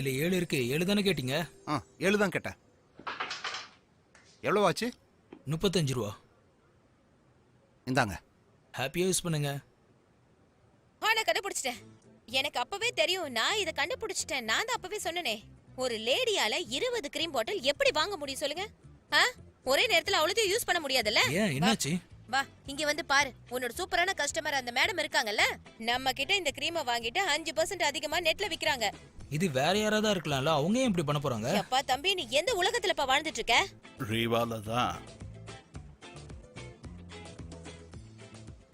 இல்ல 7 இருக்கு. 7 தானே கேட்டீங்க? 7 தான் கேட்டேன். எவ்வளோ ஆச்சு? 35 ரூபா. இந்தாங்க. ஹாப்பியா யூஸ் பண்ணுங்க. நான் கண்டுபிடிச்சிட்டேன். எனக்கு அப்பவே தெரியும். நான் இத கண்டுபிடிச்சிட்டேன். நான் தான் அப்பவே சொன்னனே. ஒரு லேடியால 20 கிரீம் பாட்டில் எப்படி வாங்க முடியும் சொல்லுங்க? ஒரே நேரத்துல அவ்வளவு யூஸ் பண்ண முடியாதுல்ல? ஏன் என்னாச்சு? வா இங்க வந்து பாரு. உன்னோட சூப்பரான கஸ்டமர் அந்த மேடம் இருக்காங்கல்ல, நம்ம கிட்ட இந்த கிரீமை வாங்கிட்டு 5% அதிகமா நெட்ல விக்கிறாங்க. இது வேற யாராவது இருக்கலாம்ல, அவங்க ஏன் இப்படி பண்ண போறாங்க? அப்பா தம்பி, நீ எந்த உலகத்துலப்பா வாழ்ந்துட்டு இருக்க? ரீவால தான்.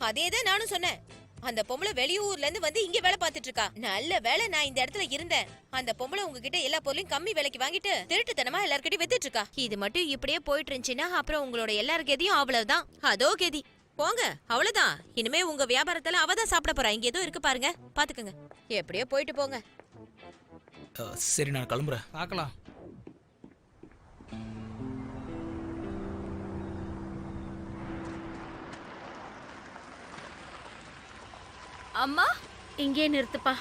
அதேதான் நானும் சொன்னேன். அந்த பொம்பளை வெளியூர்ல இருந்து வந்து இங்க வேலை பார்த்துட்டு இருக்கா. நல்ல வேலை நான் இந்த இடத்துல இருந்தேன். அந்த பொம்பளை உங்ககிட்ட எல்லா பொருளையும் கம்மி விலைக்கு வாங்கிட்டு திருட்டுத்தனமா எல்லார்கிட்டயும் வித்துட்டு இருக்கா. இது மட்டும் இப்படியே போயிட்டு இருந்துச்சுன்னா அப்புறம் உங்களோட எல்லார் கெதியும் அவ்வளவுதான். அதோ கெதி. போங்க, அவ்வளவுதான். இனிமே உங்க வியாபாரத்துல அவதான் சாப்பிட போறா. இங்க ஏதோ இருக்கு பாருங்க, பாத்துக்கங்க. எப்படியோ போயிட்டு போங்க. சரி, நான் கிளம்புறேன். பார்க்கலாம். அம்மா, இங்கே நிறுத்துப்பா.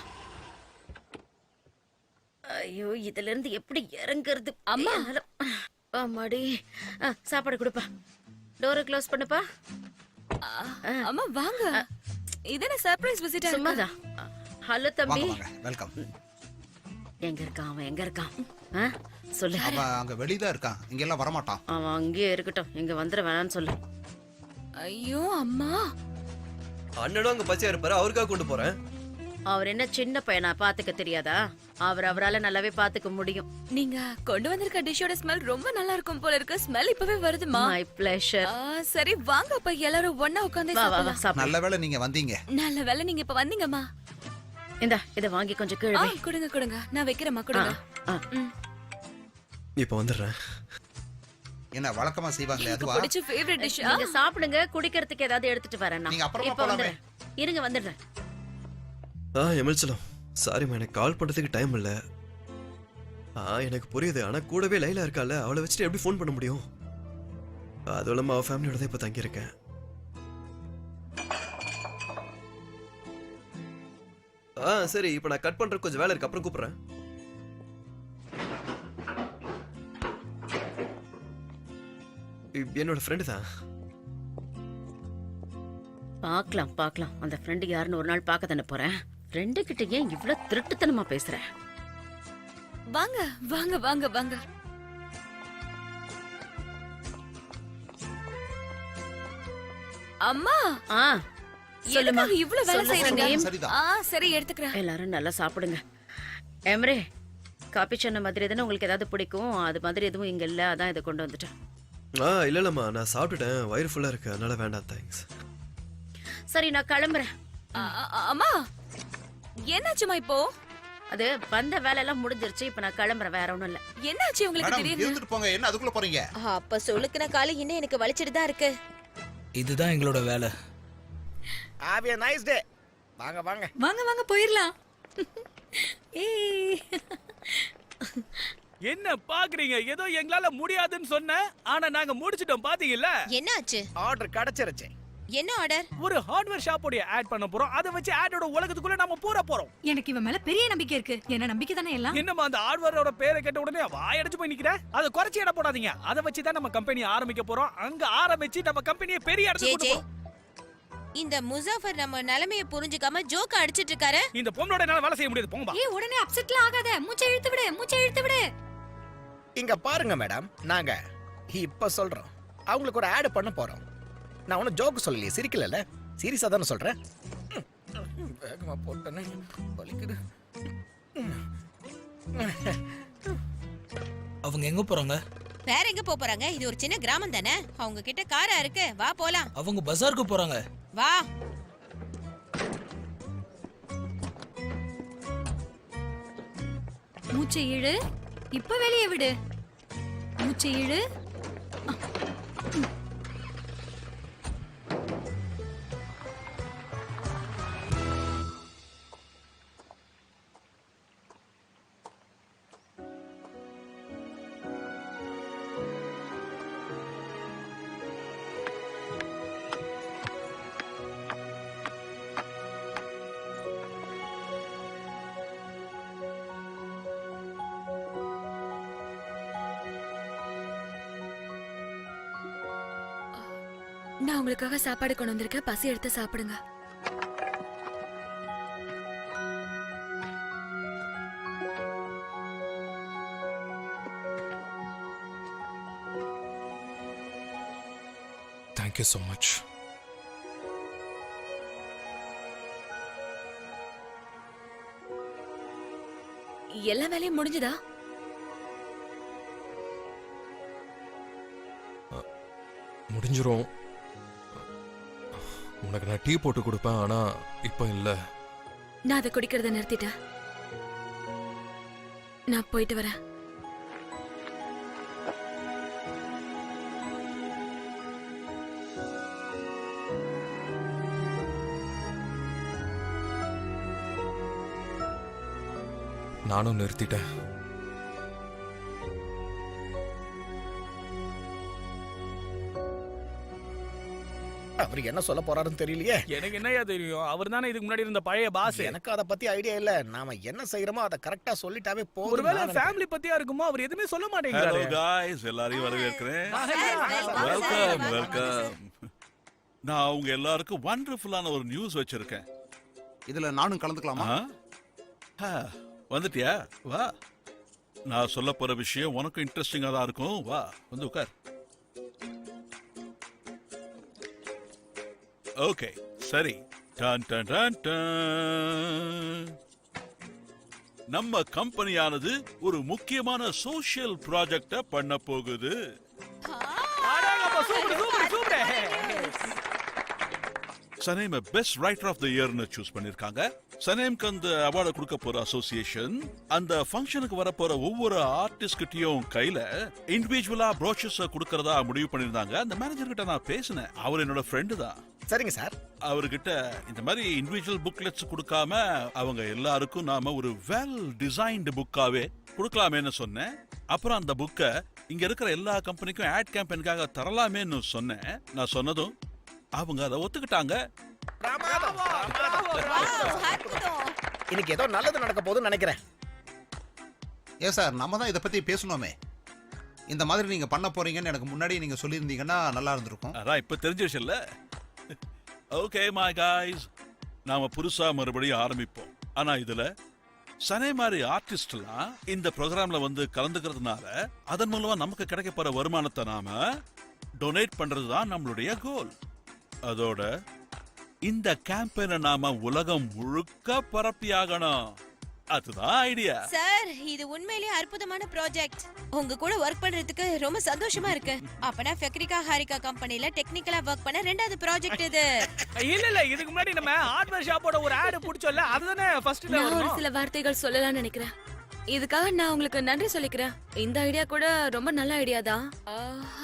ஐயோ, இதுல இருந்து எப்படி இறங்குறது? அம்மா, அம்மாடி. சாப்பாடு கொடுப்பா. டோரை க்ளோஸ் பண்ணுப்பா. அம்மா வாங்க. இதென்ன சர்ப்ரைஸ் விசிட்டா? சும்மாதான். ஹலோ தம்பி. வெல்கம். எங்க இருக்கான் அவன்? எங்க இருக்கான் சொல்லு. அவன் அங்க வெளியதான் இருக்கான். இங்க எல்லாம் வரமாட்டான். அவன் அங்கேயே இருக்கட்டும். இங்க வந்துட வேணான்னு சொல்லு. ஐயோ அம்மா, அண்ணனும் அங்க பச்சையா இருப்பாரு, அவருக்காக கொண்டு போறேன். அவர் என்ன சின்ன பையனா? பாத்துக்க தெரியாதா? அவரால நல்லாவே பாத்துக்க முடியும். நீங்க கொண்டு வந்திருக்க டிஷ்ஷோட ஸ்மெல் ரொம்ப நல்லா இருக்கும் போல இருக்கு. ஸ்மெல் இப்பவே வருதுமா. My pleasure. சரி வாங்க அப்ப எல்லாரும் ஒண்ணா உட்கார்ந்து சாப்பிடலாம். நல்ல வேளை நீங்க வந்தீங்க. நல்ல வேளை நீங்க இப்ப வந்தீங்கம்மா. இந்தா இத வாங்கி கொஞ்சம் கீழே வை. கொடுங்க கொடுங்க, நான் வைக்கிறேம்மா. கொடுங்க. இப்ப வந்துடுறேன். என்ன வழக்கமா செய்வாங்களே அதுவா? பிடிச்ச ஃபேவரட் டிஷ். நீங்க சாப்பிடுங்க, குடிக்கிறதுக்கு ஏதாவது எடுத்துட்டு வரேன் நான். நீங்க அப்புறமா இப்ப போலாமே. இருங்க, வந்துடுறேன். எமில்சலம், சாரிம்மா, எனக்கு கால் பண்றதுக்கு டைம் இல்ல. எனக்கு புரியுது. ஆனா கூடவே லைலா இருக்கால, அவளை வச்சுட்டு எப்படி ஃபோன் பண்ண முடியும்? அதுவும் இல்லாம அவ ஃபேமிலியோட தான் இப்ப தங்கி இருக்கேன். சரி, இப்ப நான் கட் பண்ற கொஞ்சம் வேலை இருக்கு, அப்புறம் கூப்பிடுறேன். என்னோட ஃப்ரெண்டு தான். பார்க்கலாம். அந்த ஃப்ரெண்டு யாருன்னு ஒரு நாள் பார்க்க தானே போறேன். ஃப்ரெண்டு கிட்ட ஏன் இவ்வளவு திருட்டுத்தனமா பேசுற? வாங்க வாங்க வாங்க வாங்க. அம்மா, சொல்லுமா. இவ்வளவு வேலை செய்றீங்க? சரி, எடுத்துக்கிறேன். எல்லாரும் நல்லா சாப்பிடுங்க. எம்ரே, காபி சொன்ன மாதிரி தானே உங்களுக்கு ஏதாவது பிடிக்கும்? அது மாதிரி எதுவும் இங்க இல்ல, அதான் இதை கொண்டு வந்துட்டேன். இல்லம்மா, நான் சாப்பிட்டுட்டேன். வயிறு ஃபுல்லா இருக்கு, அதனால வேண்டாம். தேங்க்ஸ். சரி, நான் கிளம்புறேன். அம்மா, என்னாச்சுமா இப்போ? அது வந்த வேலை எல்லாம் முடிஞ்சிருச்சு. இப்ப நான் கிளம்புறேன், வேற ஒண்ணும் இல்ல. என்னாச்சு உங்களுக்கு திடீர்னு? இருந்துட்டு போங்க. என்ன அதுக்குள்ள போறீங்க? அப்ப சொல்லுக்குன கால இன்னும் எனக்கு வலிச்சிட்டு தான் இருக்கு. இதுதான் எங்களோட வேலை. Have a nice day. வாங்க வாங்க வாங்க வாங்க, போயிரலாம். என்ன பாக்குறீங்க? ஏதோ எங்களால முடியாதுன்னு சொன்ன, ஆனா நாங்க முடிச்சிட்டோம். பாத்தீங்கல்ல? என்னாச்சு? ஆர்டர் கிடைச்சிருச்சு. என்ன ஆர்டர்? ஒரு ஹார்ட்வேர் ஷாப்போட ஆட் பண்ண போறோம். அத வச்சு ஆடோட உலகத்துக்குள்ள நாம பூர போறோம். எனக்கு இவன் மேல பெரிய நம்பிக்கை இருக்கு. என்ன நம்பிக்கை தானே எல்லாம். என்னமா அந்த ஹார்ட்வேரோட பேரை கேட்ட உடனே வாயடிச்சு போய் நிக்கிற? அத குறைச்சி எடை போடாதீங்க. அத வச்சு தான் நம்ம கம்பெனி ஆரம்பிக்க போறோம். அங்க ஆரம்பிச்சு நம்ம கம்பெனியை பெரிய இடத்துக்கு கொண்டு போறோம். இந்த முசாஃபர் நம்ம நிலைமைய புரிஞ்சுக்காம ஜோக்க அடிச்சிட்டு இருக்காரு. இந்த பொண்ணோட என்னால வேலை செய்ய முடியாது. போங்க. ஏய், உடனே அப்செட்ல ஆகாத. மூச்சை இழுத்து விடு, மூச்சை இழுத்து விடு. இங்க பாருங்க மேடம், நாங்க இப்ப சொல்றோம். அவங்களுக்கு ஒரு ஆட் பண்ண போறோம். நான் ஒன்னும் ஜோக் சொல்லலையே, சிரிக்கல, சீரியஸா தானே சொல்றேன். வேகமா போட்டனே, வலிக்குது. அவங்க எங்க போறாங்க? வேற எங்க போறாங்க? இது ஒரு சின்ன கிராமம் தானே. அவங்க கிட்ட காரா இருக்கு. வா போலாம். அவங்க பஜாருக்கு போறாங்க. வா. மூச்சை இழு, இப்ப வெளியே விடு. மூச்சை இழு. நான் உங்களுக்காக சாப்பாடு கொண்டு வந்திருக்கேன், பசி எடுத்து சாப்பிடுங்க. Thank you so much. எல்லா வேலையும் முடிஞ்சதா? முடிஞ்சிரும். உனக்கு நான் டீ போட்டு கொடுப்பேன், ஆனா இப்போ இல்ல. நான் அதை குடிக்கிறத நிறுத்திட்டேன். நான் போயிட்டு வரேன். நானும் நிறுத்திட்டேன். அவர் என்ன சொல்ல போறாருன்னு தெரியலையே. எனக்கு என்னையா தெரியும், அவர் தானே இதுக்கு முன்னாடி இருந்த பழைய பாஸ். எனக்கு அத பத்தி ஐடியா இல்ல. நாம என்ன செய்யறோமோ அத கரெக்டா சொல்லிட்டாவே போதும். ஒருவேளை ஃபேமிலி பத்தியா இருக்குமோ, அவர் எதுவுமே சொல்ல மாட்டேங்கிறாரு. ஹலோ காய்ஸ், எல்லாரையும் வரவேற்கிறேன். welcome, welcome welcome. நான் உங்க எல்லாருக்கும் வண்டர்ஃபுல்லான ஒரு நியூஸ் வச்சிருக்கேன். இதுல நானும் கலந்துக்கலாமா? வந்துட்டியா? வா. நான் சொல்ல போற விஷயம் உனக்கும் இன்ட்ரெஸ்டிங்கா தான் இருக்கும். வா, வந்து உட்கார். ஓகே, சரி. Done done done done. நம்ம கம்பெனியானது ஒரு முக்கியமான சோஷியல் ப்ராஜெக்ட பண்ண போகுது. அடேங்கப்பா, super super super. Sanam best writer of the இயர்னு சூஸ் பண்ணிருக்காங்க. சனேம்க்கு அந்த அவார்டை கொடுக்க போற அசோசியேஷன் அந்த ஃபங்க்ஷனுக்கு வர போற ஒவ்வொரு ஆர்டிஸ்ட் கிட்டயும் கையில இண்டிவிஜுவலா ப்ரோஷர்ஸ் கொடுக்கறதா முடிவு பண்ணிருந்தாங்க. அந்த மேனேஜர் கிட்ட நான் பேசினேன். அவர் என்னோட ஃப்ரெண்டு தான். சரிங்க சார். அவர்கிட்ட இந்த மாதிரி இண்டிவிஜுவல் புக்லெட்ஸ் கொடுக்காம அவங்க எல்லாருக்கும் நாம ஒரு வெல் டிசைன்டு புக்காவே கொடுக்கலாமேன்னு சொன்னேன். அப்புறம் அந்த புக்கை இங்க இருக்கிற எல்லா கம்பெனிக்கும் ஆட் கேம்பெயினுக்காக தரலாமேன்னு சொன்னேன். நான் சொன்னதும் அவங்க அதை ஒத்துக்கிட்டாங்க. இன்னைக்கு ஏதோ நல்லது நடக்க போகுதுன்னு நினைக்கிறேன். ஏன் சார், நம்ம தான் இதை பத்தி பேசணுமே. இந்த மாதிரி நீங்க பண்ண போறீங்கன்னு எனக்கு முன்னாடி நீங்க சொல்லியிருந்தீங்கன்னா நல்லா இருந்திருக்கும். அதான் இப்ப தெரிஞ்சிருச்சுல்ல. ஓகே மை காய்ஸ், நாம புதுசா மறுபடியும் ஆரம்பிப்போம். ஆனா இதுல சனே மாதிரி ஆர்டிஸ்ட்லாம் இந்த ப்ரோக்ராம்ல வந்து கலந்துக்கிறதுனால அதன் மூலமா நமக்கு கிடைக்க போற வருமானத்தை நாம டொனேட் பண்றது தான் நம்மளுடைய கோல். அதோட இந்த கேம்பெயினை நாம உலகம் முழுக்க பரப்பியாகணும். அதுதான் ஐடியா. சார், இது உண்மையிலேயே அற்புதமான ப்ராஜெக்ட். உங்க கூட ஒர்க் பண்றதுக்கு ரொம்ப சந்தோஷமா இருக்கு. அப்பனா ஃபெக்ரிகா ஹாரிகா கம்பெனில டெக்னிக்கலா ஒர்க் பண்ண ரெண்டாவது ப்ராஜெக்ட் இது. இல்ல இதுக்கு முன்னாடி நம்ம ஹார்ட்வேர் ஷாப்போட ஒரு ஆட் புடிச்சோம்ல, அதுதானே ஃபர்ஸ்ட் நான் ஒரு வரணும். சில வார்த்தைகள் சொல்லலாம்னு நினைக்கிறேன். இதுக்காக நான் உங்களுக்கு நன்றி சொல்லிக்கிறேன். இந்த ஐடியா கூட ரொம்ப நல்ல ஐடியா தான்.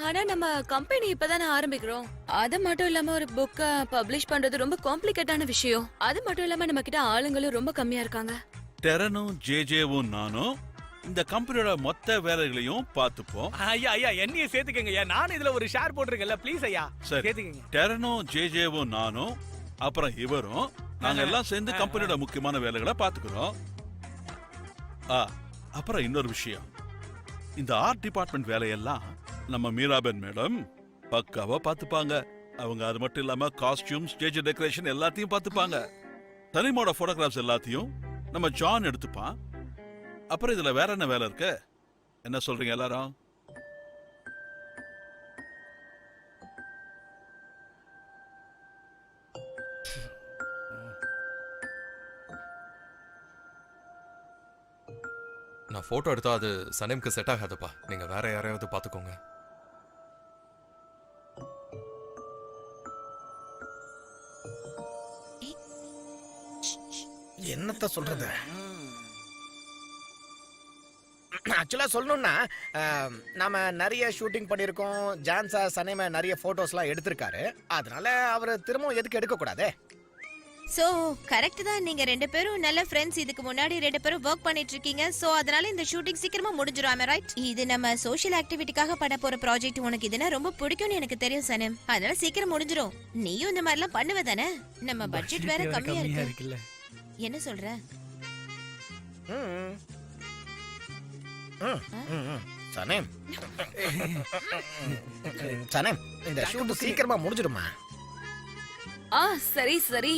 ஆனா நம்ம கம்பெனி இப்பதானே ஆரம்பிக்கிறோம். அது மட்டும் இல்லாம ஒரு புக்க பப்ளிஷ் பண்றது ரொம்ப காம்ப்ளிகேட்டான விஷயம். அது மட்டும் இல்லாம நம்ம கிட்ட ஆளுங்களும் ரொம்ப கம்மியா இருக்காங்க. டெரனும் ஜேஜேவும் நானும் இந்த கம்பெனியோட மொத்த வேலைகளையும் பார்த்துப்போம். ஐயா ஐயா, என்னையும் சேர்த்துக்கங்க ஐயா. நானும் இதுல ஒரு ஷேர் போட்டிருக்கேன்ல, ப்ளீஸ் ஐயா சரி, சேர்த்துக்கங்க. டெரனும் ஜேஜேவும் நானும் அப்புறம் இவரும் நாங்க எல்லாம் சேர்ந்து கம்பெனியோட முக்கியமான வேலைகளை பார்த்துக்கிறோம். அப்புறம் இன்னொரு விஷயம், இந்த ஆர்ட் டிபார்ட்மெண்ட் வேலையெல்லாம் நம்ம மீராபென் மேடம் பக்காவா பார்த்துப்பாங்க. அவங்க அது மட்டும் இல்லாம காஸ்டியூம், ஸ்டேஜ் டெக்கரேஷன் எல்லாத்தையும் பார்த்துப்பாங்க. தனிமோட போட்டோகிராஃப்ஸ் எல்லாத்தையும் நம்ம ஜான் எடுத்துப்பான். அப்புறம் இதுல வேற என்ன வேலை இருக்கு? என்ன சொல்றீங்க எல்லாரும்? நான் போட்டோ எடுத்தா அது சனேம்க்கு செட் ஆகாதுப்பா. நீங்க வேற யாரையாவது பாத்துக்கோங்க. என்னத்த சொல்றது? ஆக்சுவலா சொல்லணும்னா நாம நிறைய ஷூட்டிங் பண்ணிருக்கோம். ஜான்சா சனேம நிறைய போட்டோஸ்லாம் எடுத்திருக்காரு. அதனால அவர் திரும்ப எதுக்கு எடுக்க கூடாதே? சோ கரெக்ட் தான். நீங்க ரெண்டு பேரும் நல்ல ஃப்ரெண்ட்ஸ். இதுக்கு முன்னாடி ரெண்டு பேரும் ஒர்க் பண்ணிட்டு இருக்கீங்க. சோ அதனால இந்த ஷூட்டிங் சீக்கிரமா முடிஞ்சிரும். ஆமே ரைட்? இது நம்ம சோஷியல் ஆக்டிவிட்டிக்காக பண்ண போற ப்ராஜெக்ட். உனக்கு இதுனா ரொம்ப பிடிக்கும்னு எனக்கு தெரியும் சனம். அதனால சீக்கிரம் முடிஞ்சிரும். நீயும் இந்த மாதிரி எல்லாம் பண்ணுவ தானே? நம்ம பட்ஜெட் வேற கம்மியா இருக்கு. என்ன சொல்ற? சனேம் சனேம் இந்த ஷூட் சீக்கிரமா முடிஞ்சிடுமா? சரி சரி,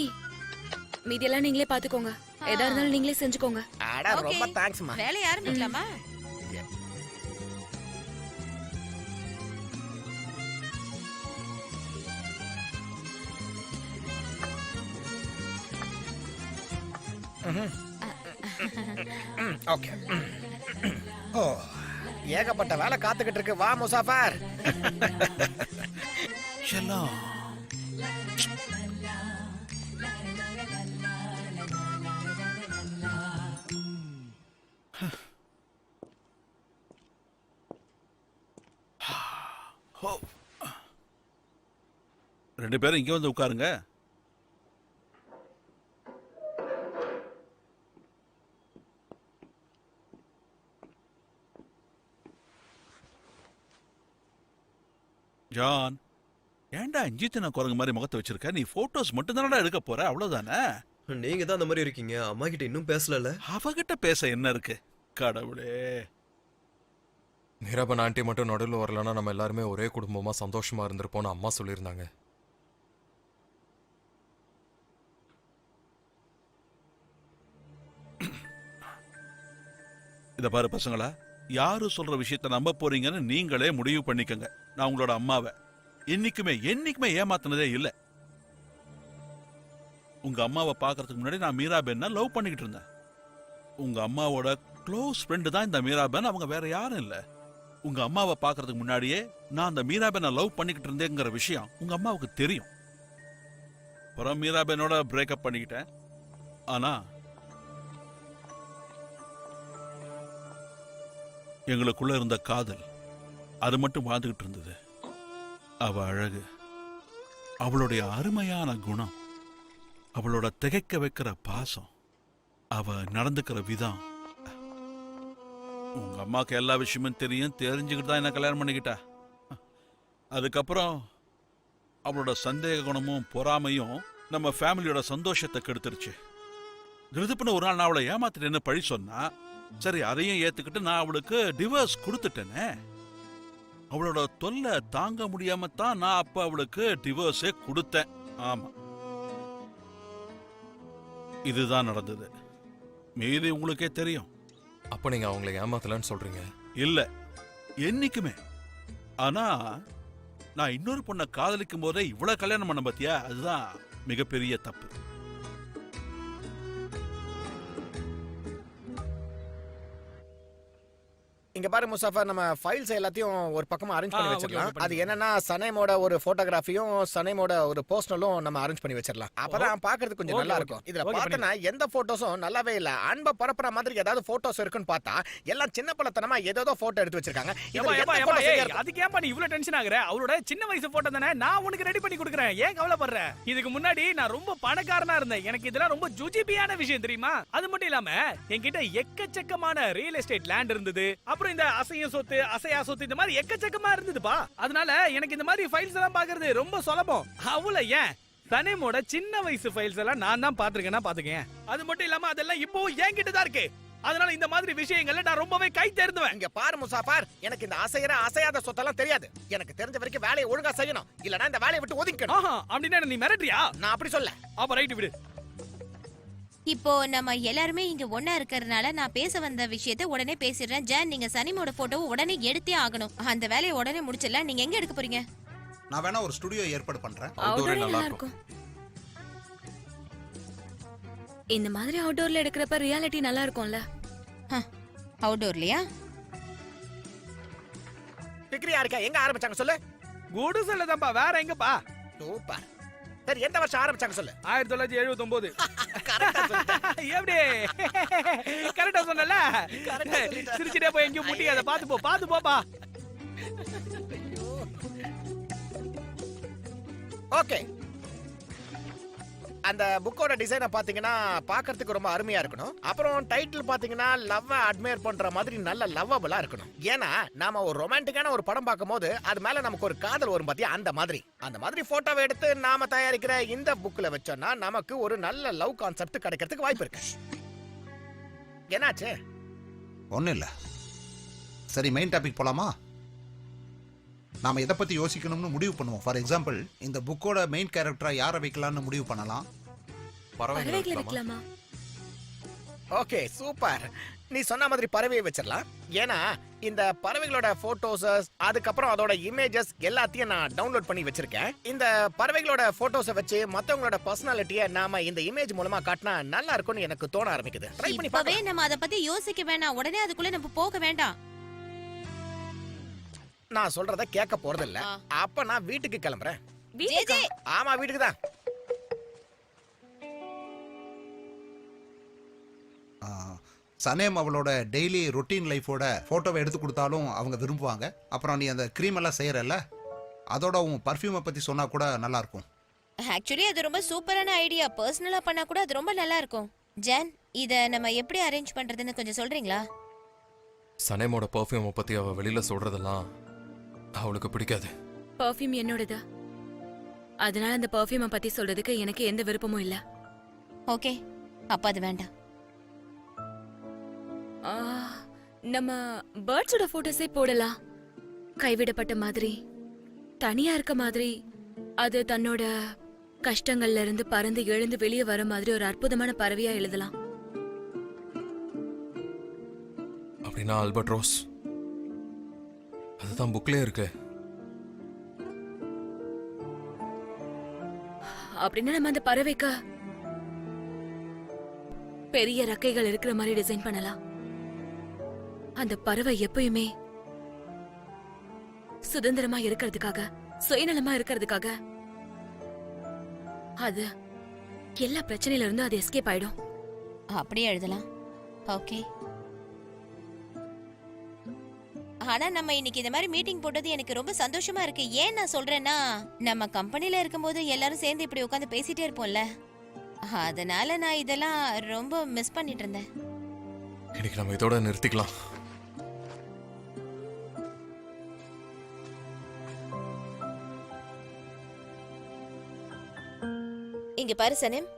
மீதியெல்லாம் நீங்களே பாத்துக்கோங்க. எதா இருந்தாலும் நீங்களே செஞ்சுக்கோங்க. அட ரொம்ப தேங்க்ஸ்மா. வேலைய ஆரம்பிக்கலாமா? ஓகே. ஓ, ஏகப்பட்ட வேலை காத்துக்கிட்டு இருக்கு. வா முசாஃபர். செல்லம். ரெண்டு பேரும் இங்க வந்து உட்காருங்க. ஜான், ஏன்டா இஞ்சித்தின குரங்கு மாதிரி முகத்தை வச்சிருக்க? நீ போட்டோஸ் மட்டும் தானடா எடுக்க போற, அவ்வளவுதானே? நீங்க தான் அந்த மாதிரி இருக்கீங்க. அம்மா கிட்ட இன்னும் பேசலல்ல? அவகிட்ட பேச என்ன இருக்கு? கடவுளே. மீராபன் ஆண்டி மட்டும் நடுவில் வரலன்னா நம்ம எல்லாருமே ஒரே குடும்பமா சந்தோஷமா இருந்திருப்போம்னு அம்மா சொல்லியிருந்தாங்க. இத பாரு பசங்களா, யாரு சொல்ற விஷயத்த நம்ப போறீங்கன்னு நீங்களே முடிவு பண்ணிக்கங்க. நான் உங்களோட அம்மாவை என்னைக்குமே ஏமாத்தினதே இல்ல. உங்க அம்மாவை பாக்குறதுக்கு முன்னாடி நான் மீராபென்ன லவ் பண்ணிக்கிட்டு இருந்தேன். உங்க அம்மாவோட க்ளோஸ் ஃப்ரெண்டு தான் இந்த மீராபென், அவங்க வேற யாரும் இல்ல. உங்க அம்மாவை பாக்குறதுக்கு முன்னாடியே நான் அந்த மீராபென்னை லவ் பண்ணிக்கிட்டு இருந்தேங்கிற விஷயம் உங்க அம்மாவுக்கு தெரியும். அப்புறம் மீராபென்னோட பிரேக்கப் பண்ணிக்கிட்டேன். ஆனா எங்களுக்குள்ள இருந்த காதல் அது மட்டும் வாழ்ந்துகிட்டு இருந்தது. அவ அழகு, அவளுடைய அருமையான குணம், அவளோட திகைக்க வைக்கிற பாசம், அவ நடந்துக்கிற விதம். உங்க அம்மாக்கு எல்லா விஷயமும் தெரியும். தெரிஞ்சுக்கிட்டு தான் என்ன கல்யாணம் பண்ணிக்கிட்டா. அதுக்கப்புறம் அவளோட சந்தேக குணமும் பொறாமையும் நம்ம ஃபேமிலியோட சந்தோஷத்தை கெடுத்துருச்சு. திருதுப்புன்னு ஒரு நாள் நான் அவளை ஏமாத்திட்டேன்னு பழி சொன்னா, சரி அதையும் ஏத்துக்கிட்டு நான் அவளுக்கு டிவோர்ஸ் கொடுத்துட்டேனே. அவளோட தொல்லை தாங்க முடியாம தான் நான் அப்ப அவளுக்கு டிவோர்ஸே கொடுத்தேன். ஆமா, இதுதான் நடந்தது. மீதி உங்களுக்கே தெரியும். அப்ப நீங்க அவங்களை ஏமாத்தலன்னு சொல்றீங்க? இல்ல, என்னைக்குமே. ஆனா நான் இன்னொரு பொண்ணை காதலிக்கும் போதே இவ்வளவு கல்யாணம் பண்ண பாத்தியா, அதுதான் மிகப்பெரிய தப்பு. இங்க பாரு முசாஃபர், நம்ம ஃபைல்ஸ் எல்லாத்தையும் ஒரு பக்கமா அரேஞ்ச் பண்ணி ஓகே, வச்சிடலாம். ஓகே, அது என்னன்னா சனேமோட ஒரு போட்டோகிராஃபியும் சனேமோட ஒரு பர்சனலும் நம்ம அரேஞ்ச் பண்ணி வச்சிடலாம். அப்பதான் பார்க்கிறதுக்கு கொஞ்சம் ஓகே, நல்லா ஓகே. இருக்கும். இதுல ஓகே, பார்த்தனா எந்த போட்டோஸும் நல்லாவே இல்ல. அன்ப பரப்புற மாதிரி ஏதாவது போட்டோஸ் இருக்குன்னு பார்த்தா எல்லாம் சின்ன பழத்தனமா ஏதோ போட்டோ எடுத்து வச்சிருக்காங்க. இதுல எந்த photo சரியா இருக்கும்? அதுக்கு ஏன்பா நீ இவ்வளவு டென்ஷன் ஆகுற? அவளோட சின்ன வயசு போட்டோ தானே, நான் உனக்கு ரெடி பண்ணி கொடுக்குறேன். ஏன் கவலைப்படுற? இதுக்கு முன்னாடி நான் ரொம்ப பணக்காரனா இருந்தேன். எனக்கு இதெல்லாம் ரொம்ப ஜுஜிபியான விஷயம் தெரியுமா? அது மட்டும் இல்லாம என்கிட்ட எக்கச்சக்கமான ரியல் எஸ்டேட் லேண்ட் இருந்தது. அப்புறம் இந்த அசையும் சொத்து, அசையா சொத்து, இந்த மாதிரி எக்கச்சக்கமா இருந்ததுப்பா. அதனால எனக்கு இந்த மாதிரி ஃபைல்ஸ் எல்லாம் பாக்குறது ரொம்ப சுலபம். அவள ஏன் சனேமோட சின்ன வயசு ஃபைல்ஸ் எல்லாம் நான் தான் பாத்துக்கேன். அது மட்டும் இல்லாம அதெல்லாம் இப்போ என்கிட்ட தான் இருக்கு. அதனால இந்த மாதிரி விஷயங்கள்ல நான் ரொம்பவே கை தேர்ந்துவேன். இங்க பாரு முசாஃபர், எனக்கு இந்த அசையாத சொத்தெல்லாம் தெரியாது. எனக்கு தெரிஞ்ச வரைக்கும் வேலையை ஒழுங்கா செய்யணும். இல்லனா இந்த வேலையை விட்டு ஒதுங்கிக்கணும். அப்படின்னா நீ மிரட்டுறியா? நான் அப்படி சொல்ல. அப்ப ரைட் விடு. இப்போ நம்ம எல்லாருமே இங்க ஒண்ணா இருக்கறதுனால நான் பேச வந்த விஷயத்தை உடனே பேசிடுறேன். ஜான், நீங்க சனிமோட போட்டோவை உடனே எடுத்தே ஆகணும். அந்த வேலையை உடனே முடிச்சிடலாம். நீங்க எங்க எடுக்க போறீங்க? நான் வேணா ஒரு ஸ்டுடியோ ஏற்பாடு பண்றேன். அவுட்டோரே நல்லா நல்லா இருக்கும். இருக்கும். இந்த மாதிரி அவுட்டோர்ல எடுக்கிறப்ப ரியாலிட்டி நல்லா இருக்கும்ல. அவுட்டோர்லயா? டிகிரி யாருக்கா எங்க ஆரம்பிச்சாங்க சொல்லு. குடு சொல்லதான்பா, வேற எங்கப்பா? சூப்பர். சரி, எந்த வருஷம் ஆரம்பிச்சாங்க சொல்லு. 1979. கரெக்ட்டா சொல்லிட்ட. எப்படி கரெக்டா சொன்னல? கரெக்ட்டா சொல்லிட்ட. சிரிச்சிட்டே போய் எங்கேயும் முட்டி அதை பாத்து போப்பா. ஓகே. அந்த புக்கோட டிசைனை பாத்தீங்கன்னா பார்க்கிறதுக்கு ரொம்ப அருமையா இருக்கணும். அப்புறம் டைட்டில் பாத்தீங்கன்னா லவ் அட்மையர் பண்ற மாதிரி நல்ல லவ்வபிளா இருக்கணும். ஏன்னா நாம ஒரு ரொமான்டிக்கான ஒரு படம் பார்க்கும்போது அது மேல நமக்கு ஒரு காதல் வரும் பாத்தியா, அந்த மாதிரி போட்டோவை எடுத்து நாம தயாரிக்கிற இந்த புக்ல வச்சோம்னா நமக்கு ஒரு நல்ல லவ் கான்செப்ட் கிடைக்கிறதுக்கு வாய்ப்பு இருக்கு. என்னாச்சு? ஒன்றும் இல்லை, சரி, மெயின் டாபிக் போலாமா? நாம எதை பத்தி யோசிக்கணும்னு முடிவு பண்ணுவோம். ஃபார் எக்ஸாம்பிள், இந்த புக்கோட மெயின் கேரக்டரா யாரை வைக்கலாம்னு முடிவு பண்ணலாம். பறவைகளை பறவைகளை வைக்கலாமா? வைக்கலாமா? Okay super. நீ சொன்ன மாதிரி பறவையை வச்சிடலாம். ஏன்னா இந்த பறவைகளோட போட்டோஸ் அதுக்கப்புறம் அதோட இமேஜஸ் எல்லாத்தையும் நான் டவுன்லோட் பண்ணி வச்சிருக்கேன். இந்த பறவைகளோட போட்டோஸை வச்சு மத்தவங்களோட பர்சனாலிட்டியை நாம இந்த இமேஜ் மூலமா காட்டினா நல்லா இருக்கும்னு எனக்கு தோண ஆரம்பிக்குது. ட்ரை பண்ணி இப்பவே பார்க்கலாம். நம்ம அத பத்தி யோசிக்க வேணாம். உடனே அதுக்குள்ள நம்ம போக வேண்டாம். நான் சொல்றத கேட்க போறது இல்ல. ஆ. அப்ப நான் வீட்டுக்கு கிளம்புறேன். வீட்டுக்கா? ஆமா வீட்டுக்கு தான். சனேம் அவளோட டெய்லி ரொட்டீன் லைஃபோட ஃபோட்டோவை எடுத்து கொடுத்தாலும் அவங்க விரும்புவாங்க. அப்புறம் நீ அந்த க்ரீம் எல்லாம் செய்யறல்ல, அதோட உன் பர்ஃப்யூமை பற்றி சொன்னா கூட நல்லா இருக்கும். ஆக்சுவலி அது ரொம்ப சூப்பரான ஐடியா. பர்சனலா பண்ணா கூட அது ரொம்ப நல்லா இருக்கும். ஜான், இத நம்ம எப்படி அரேஞ்ச் பண்றதுன்னு கொஞ்சம் சொல்றீங்களா? சனேமோட பர்ஃப்யூமை பத்தி அவ வெளியில சொல்றதெல்லாம் அவளுக்கு பிடிக்காது. பர்ஃப்யூம் என்னோடது. அதனால அந்த பர்ஃப்யூமை பத்தி சொல்றதுக்கு எனக்கு எந்த விருப்பமும் இல்ல. ஓகே, அப்ப அது வேண்டாம். ஆ, நம்ம பேர்ட்ஸோட போட்டோஸே போடலாம். கைவிடப்பட்ட மாதிரி, தனியா இருக்க மாதிரி, அது தன்னோட கஷ்டங்கள்ல இருந்து பறந்து எழுந்து வெளியே வர மாதிரி ஒரு அற்புதமான பறவையா எழுதலாம். அப்படின்னா ஆல்பர்ட் ரோஸ், அதுதான் புக்லயே இருக்கு. அப்படின்னா நம்ம அந்த பறவைக்கு பெரிய ரெக்கைகள் இருக்கிற மாதிரி டிசைன் பண்ணலாம். அந்த பறவை எப்பயுமே சுதந்திரமா இருக்கிறதுக்காக, சுயநலமா இருக்கிறதுக்காக, அது எல்லா பிரச்சனையில இருந்தும் அது எஸ்கேப் ஆயிடும். அப்படியே எழுதலாம். ஓகே. ஆனா நம்ம இன்னைக்கு இந்த மாதிரி மீட்டிங் போட்டது எனக்கு ரொம்ப சந்தோஷமா இருக்கு. ஏன் நான் சொல்றேன்னா, நம்ம கம்பெனில இருக்கும்போது எல்லாரும் சேர்ந்து இப்படி உட்காந்து பேசிட்டே இருப்போம்ல, அதனால நான் இதெல்லாம் ரொம்ப மிஸ் பண்ணிட்டு இருந்தேன். இன்னைக்கு நம்ம இதோட நிறுத்திக்கலாம். இங்க பாரு சனேம்,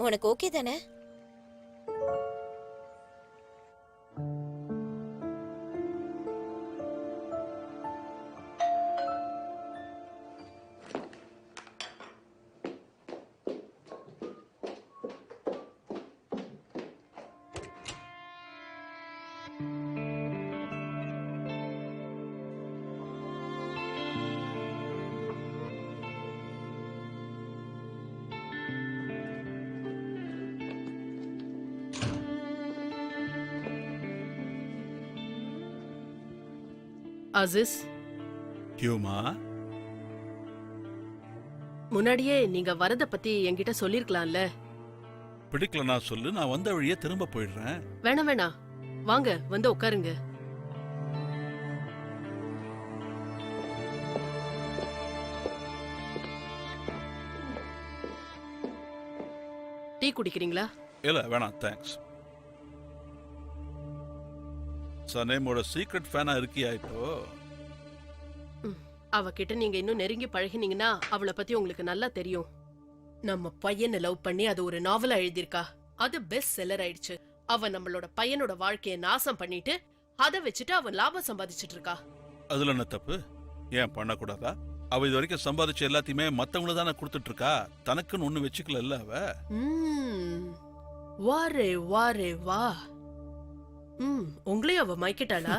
உனக்கு ஓகே தானே? அசிஸ், ஹியூமா, முன்னாடியே நீங்க வரத பத்தி என்கிட்ட சொல்லிருக்கலாம்ல. பிடிக்கலனா சொல்லு, நான் வந்த வழியே திரும்ப போயிடுறேன். வேணாம் வேணாம், வாங்க வந்து உட்காருங்க. டீ குடிக்கிறீங்களா? இல்ல வேணாம், தேங்க்ஸ். சனேமோட சீக்ரெட் ஃபேனா இருக்கியா இப்போ? அவகிட்ட நீங்க இன்னும் நெருங்கி பழகினீங்கன்னா அவளை பத்தி உங்களுக்கு நல்லா தெரியும். நம்ம பையனை லவ் பண்ணி அது ஒரு நாவலா எழுதியிருக்கா. அது பெஸ்ட் செல்லர் ஆயிடுச்சு. அவ நம்மளோட பையனோட வாழ்க்கைய நாசம் பண்ணிட்டு அதை வச்சுட்டு அவன் லாபம் சம்பாதிச்சிட்டு இருக்கா. அதுல என்ன தப்பு? ஏன் பண்ணக்கூடாதா? அவ இது வரைக்கும் சம்பாதிச்ச எல்லாத்தையுமே மத்தவங்கள தானே கொடுத்துட்டு இருக்கா. தனக்குன்னு ஒண்ணு வச்சுக்கல அவ. வாரே வாரே வா. உங்களையும் அவ மயக்கிட்டாளா?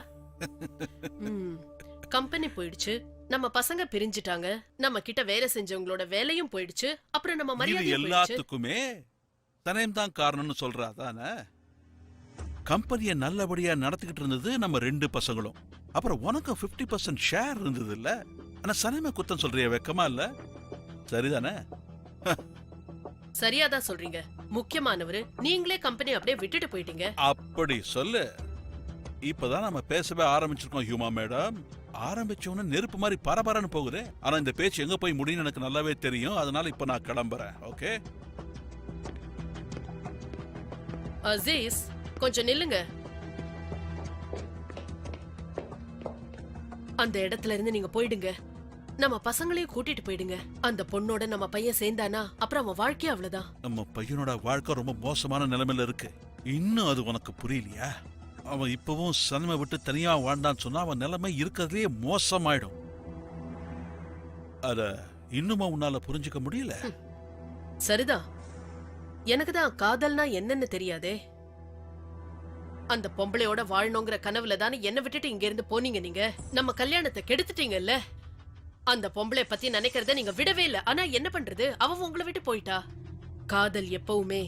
கம்பெனி போயிடுச்சு, நம்ம பசங்க பிரிஞ்சிட்டாங்க, நம்ம கிட்ட வேலை செஞ்சவங்களோட வேலையும் போயிடுச்சு, அப்புறம் நம்ம இது மரியாதை எல்லாத்துக்குமே சனேம் தான் காரணம்னு சொல்றா தானே? கம்பெனியை நல்லபடியா நடத்திக்கிட்டு இருந்தது நம்ம 2 பசங்களும். அப்புறம் உனக்கு 50% ஷேர் இருந்தது இல்ல? ஆனா சனேம குத்தம் சொல்றிய, வெக்கமா இல்ல? சரிதானே? சரியாதான் சொல்றீங்க. முக்கியமானவரு நீங்களே கம்பெனி அப்படியே விட்டுட்டு போயிட்டீங்க. அப்படி சொல்லு. இப்பதான் நம்ம பேசவே ஆரம்பிச்சிருக்கோம் ஹியூமா மேடம். ஆரம்பிச்சோன்னு நெருப்பு மாதிரி பரபரன்னு போகுது. ஆனா இந்த பேச்சு எங்க போய் முடியும் எனக்கு நல்லாவே தெரியும். அதனால இப்ப நான் கிளம்புறேன். ஓகே அசீஸ், கொஞ்சம் நில்லுங்க. அந்த இடத்துல இருந்து நீங்க போயிடுங்க. நம்ம பசங்களையும் கூட்டிட்டு போயிடுங்க. அந்த பொண்ணோட நம்ம பையன் சேர்ந்தானா அப்புறம் அவன் வாழ்க்கை அவ்வளவுதான். நம்ம பையனோட வாழ்க்கை ரொம்ப மோசமான நிலைமையில இருக்கு. இன்னும் அது உனக்கு புரியலையா? அவன் இப்பவும் சனிமை விட்டு தனியா வாழ்ந்தான்னு சொன்னா அவன் நிலைமை இருக்கிறதுலயே மோசமாயிடும். அத இன்னுமா உன்னால புரிஞ்சுக்க முடியல? சரிதான், எனக்கு தான் காதல்னா என்னன்னு தெரியாதே. அந்த பொம்பளையோட வாழணுங்கிற கனவுல தானே என்ன விட்டுட்டு இங்க இருந்து போனீங்க. நீங்க நம்ம கல்யாணத்தை கெடுத்துட்டீங்கல்ல. அந்த பொம்பளை பத்தி நினைக்கிறத நீங்க விடவே இல்ல. ஆனா என்ன பண்றது, அவ உங்களை விட்டு போயிட்டா. காதல் எப்பவுமே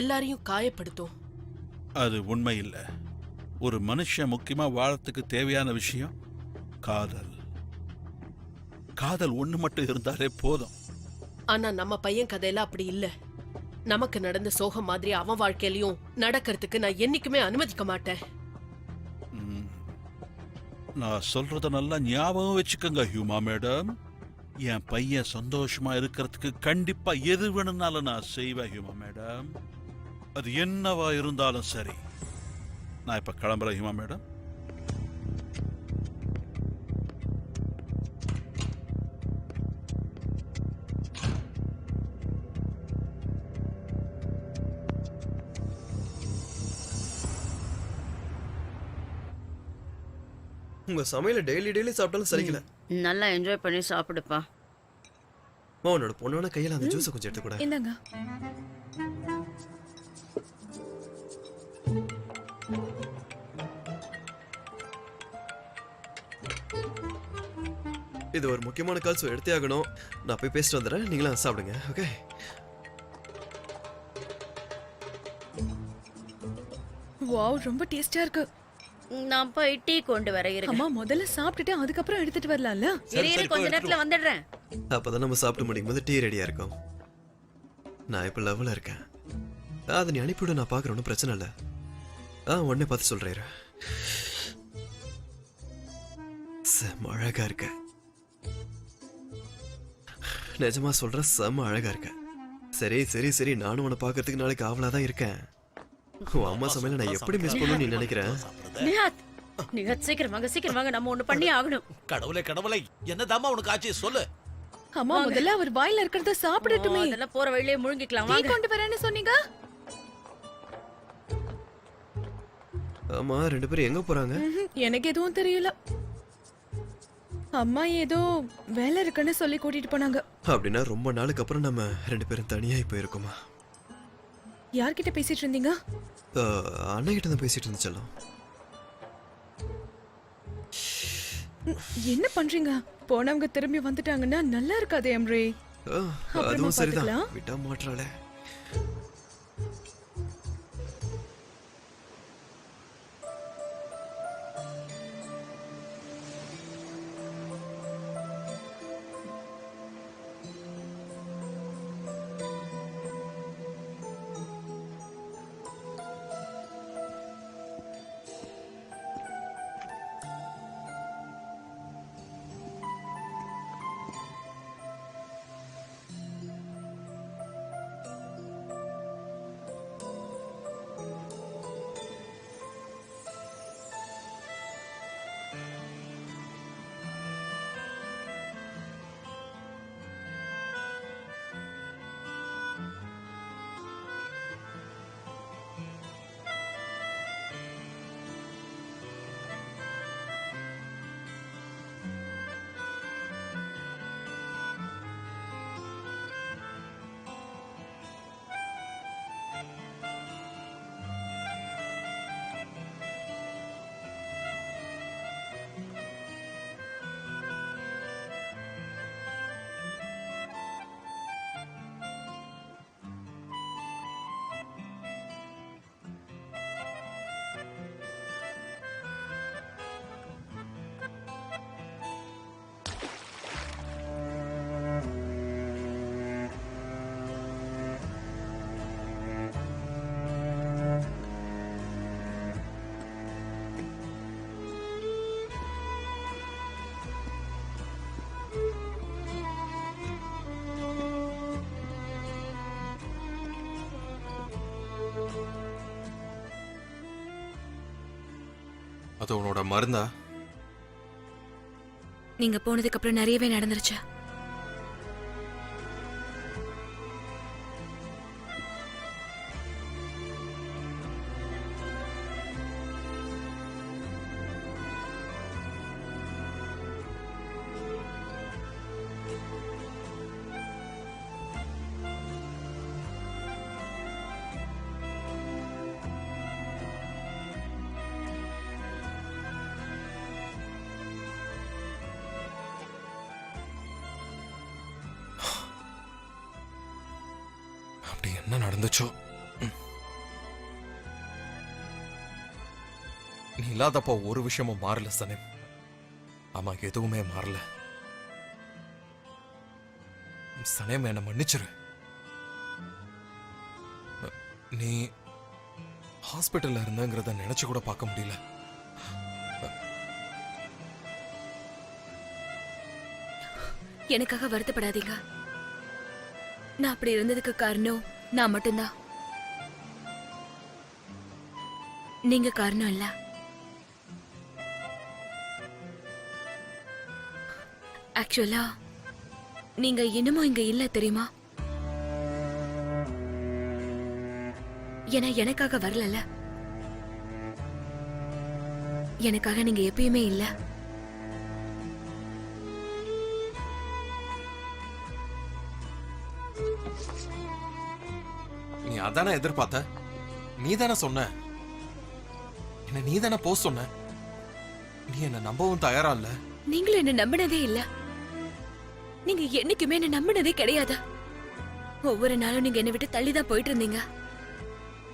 எல்லாரையும் காயப்படுத்தும். அது உண்மை இல்ல. ஒரு மனுஷன் முக்கியமா வாழறதுக்கு தேவையான விஷயம் காதல். காதல் ஒண்ணு மட்டும் இருந்தாலே போதும். ஆனா நம்ம பையன் கதையில அப்படி இல்ல. நமக்கு நடந்த சோகம் மாதிரி அவன் வாழ்க்கையிலயும் நடக்கிறதுக்கு நான் என்னைக்குமே அனுமதிக்க மாட்டேன். நான் சொல்றத நல்லா ஞாபகம் வச்சுக்கோங்க ஹியூமா மேடம். என் பையன் சந்தோஷமா இருக்கிறதுக்கு கண்டிப்பா எது வேணும்னாலும் நான் செய்வேன் ஹியூமா மேடம். அது என்னவா இருந்தாலும் சரி. நான் இப்ப கிளம்புறேன் ஹியூமா மேடம். உங்க சமையல டெய்லி சாப்பிட்டாலும் சரிக்கல. நல்லா என்ஜாய் பண்ணி சாப்பிடுப்பா. உன்னோட பொண்ணோட கையில அந்த ஜூஸை கொஞ்சம் எடுத்து கூட. இந்தாங்க. இது ஒரு முக்கியமான கால், ஸோ எடுத்தே ஆகணும். நான் போய் பேசிட்டு வந்துடுறேன், நீங்களும் சாப்பிடுங்க. ஓகே. வாவ், ரொம்ப டேஸ்டா இருக்கு. நான் போய் டீ கொண்டு வர இருக்கேன். அம்மா முதல்ல சாப்பிட்டுட்டு அதுக்கப்புறம் எடுத்துட்டு வரலாம்ல. இரு கொஞ்ச நேரத்துல வந்துடுறேன். அப்பதான் நம்ம சாப்பிட்டு முடியும் போது டீ ரெடியா இருக்கும். நான் இப்ப லவ்ல இருக்கேன். அதை நீ அனுப்பிவிட, நான் பாக்குறேன், ஒன்றும் பிரச்சனை இல்லை. உடனே பார்த்து சொல்றேன். செம்ம அழகா இருக்க. நிஜமா சொல்ற, செம்ம அழகா இருக்க. சரி சரி சரி, நானும் உன்னை பாக்குறதுக்கு நாளைக்கு ஆவலாதான் இருக்கேன். உன் அம்மா சமையல நான் எப்படி மிஸ் பண்ணணும்னு நீ நினைக்கிறேன்? நிஹாத் சீக்கிரம் வாங்க, நம்ம ஒண்ணு பண்ணி ஆகணும். கடவுளே என்னதாம்மா உனக்கு ஆச்சு சொல்லு. அம்மா முதல்ல அவர் வாயில இருக்கிறத சாப்பிடட்டுமே. அதெல்லாம் போற வழியிலே முழுங்கிக்கலாம். டீ வாங்க. கொண்டு வரேன்னு சொன்னீங்க. ஆமா, 2 பேரும் எங்க போறாங்க? எனக்கு எதுவும் தெரியல. அம்மா ஏதோ வேலை இருக்குன்னு சொல்லி கூட்டிட்டு போனாங்க. அப்படின்னா ரொம்ப நாளுக்கு அப்புறம் நம்ம 2 பேரும் தனியாய் போயிருக்கோமா? யார்கிட்ட பேசிட்டு இருந்தீங்க? அண்ணன் கிட்ட தான் பேசிட்டு இருந்துச்சலாம். என்ன பண்றீங்க? போனவங்க திரும்பி வந்துட்டாங்கன்னா நல்லா இருக்காது எம்ரே. அதுவும் சரிதான், விட்டா மாற்றாளே. அது உன்னோட மருந்தா? நீங்க போனதுக்கு அப்புறம் நிறையவே நடந்துருச்சு. என்ன நடந்துச்சோ. நீ இல்லாதப்போ ஒரு விஷயமும் மாறல சனேம். ஆமா, எதுவுமே மாறல. சனேம், என்ன மன்னிச்சிரு. நீ ஹாஸ்பிட்டல்ல இருந்தங்கிறத நினைச்சு கூட பார்க்க முடியல. எனக்காக வருத்தப்படாதீங்க. நான் அப்படி இருந்ததுக்கு காரணம் நான் மட்டும்தான். நீங்க காரணம் இல்ல. ஆக்சுவலா நீங்க இன்னமும் இங்க இல்ல தெரியுமா? ஏன்னா எனக்காக வரல. எனக்காக நீங்க எப்பயுமே இல்ல. நீ அதானே எதிர்பார்த்த? நீ தானே சொன்ன, என்ன நீ தானே போ சொன்ன. நீ என்ன நம்பவும் தயாரா இல்ல. நீங்களும் என்ன நம்பினதே இல்ல. நீங்க என்னைக்குமே என்ன நம்பினதே கிடையாது. ஒவ்வொரு நாளும் நீங்க என்னை விட்டு தள்ளிதான் போயிட்டு இருந்தீங்க.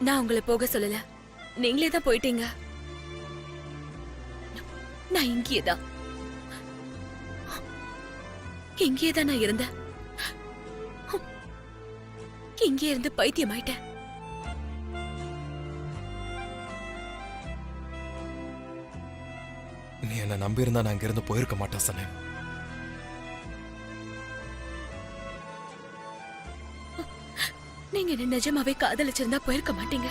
நான் உங்களை போக சொல்லல, நீங்களே தான் போயிட்டீங்க. நான் இங்கேதான் நான் இருந்தேன். இங்கே இருந்து பைத்தியமாயிட்டேன். நீ என்ன நம்பி இருந்தா நான் இங்கிருந்து போயிருக்க மாட்டேன் சனேம். நீங்க என்ன நிஜமாவே காதலிச்சிருந்தா போயிருக்க மாட்டீங்க.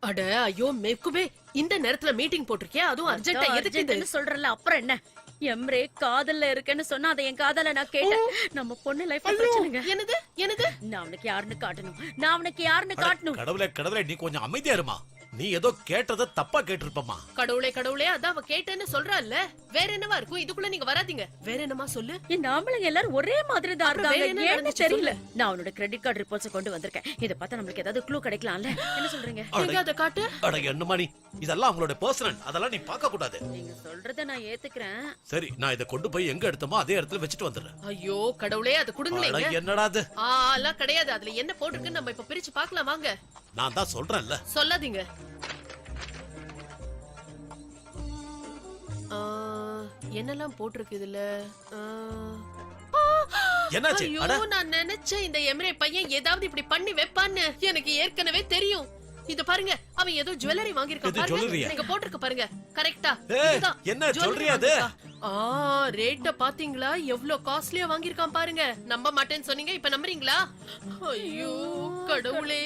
அட ஐயோ மெக்குவே, இந்த நேரத்துல மீட்டிங் போட்டிருக்கே, அதுவும் அர்ஜென்ட்டா எதுக்கு இது? சொல்றல, அப்புறம் என்ன? எம்ரே காதல்ல இருக்கேன்னு சொன்னா அதை என் காதல நான் கேட்டேன். நம்ம பொண்ணு லைஃப் பிரச்சனைங்க. என்னது என்னது? நான் அவனுக்கு யாருன்னு காட்டணும். கடவுளே கடவுளே, நீ கொஞ்சம் அமைதியா இருமா. நீ ஏதோ கேட்டதை தப்பா கேட்டிருப்பமா. கடவுளே கடவுளே, அதான் அவ கேட்டேன்னு சொல்றாள்ல. வேற என்னவா இருக்கும்? இதுக்குள்ள நீங்க வராதீங்க. வேற என்னமா சொல்லு. இந்த ஆம்பளைங்க எல்லாரும் ஒரே மாதிரி தான் அப்புறம் வேற இருக்காங்க. என்ன ஏன்னு நடந்துச்சு தெரியல. நான் அவனோட கிரெடிட் கார்டு ரிப்போர்ட்ஸ் கொண்டு வந்திருக்கேன். இத பார்த்தா நம்மளுக்கு ஏதாவது க்ளூ கிடைக்கலாம்ல? என்ன சொல்றீங்க? எங்க அத காட்டு. அட என்னமா நீ, இதெல்லாம் அவங்களோட பர்சனல், அதெல்லாம் நீ பார்க்க கூடாது. நீங்க சொல்றத நான் ஏத்துக்கிறேன். சரி, நான் இதை கொண்டு போய் எங்க எடுத்தோமோ அதே இடத்துல வச்சுட்டு வந்துடுறேன். ஐயோ கடவுளே, அது அட, குடுங்களேங்க. என்னடா அது? எல்லாம் கிடையாது. அதுல என்ன போட்டிருக்குன்னு நம்ம இப்ப பிரிச்சு பார்க்கலாம் வாங்க. நான் தான் சொல்றேன்ல. சொல்லாதீங்க. என்னெல்லாம் போட்டிருக்கு இதுல? என்னாச்சு? ஐயோ, அட, நான் நினைச்சேன் இந்த எம்ரே பையன் ஏதாவது இப்படி பண்ணி வைப்பான்னு. எனக்கு ஏற்கனவே தெரியும். இது பாருங்க, அவன் ஏதோ ஜுவல்லரி வாங்கியிருக்கான் எது பாருங்க. jewelry-யா? நீங்க போட்டிருக்கு பாருங்க, கரெக்ட்டா? ஏய், இதுதான். என்ன jewelry சொல்றியா அது? வாங்கியிருக்கான். ரேட்ட பாத்தீங்களா? எவ்வளவு காஸ்ட்லியா வாங்கியிருக்கான் பாருங்க. நம்ப மாட்டேன்னு சொன்னீங்க, இப்ப நம்புறீங்களா? ஐயோ கடவுளே,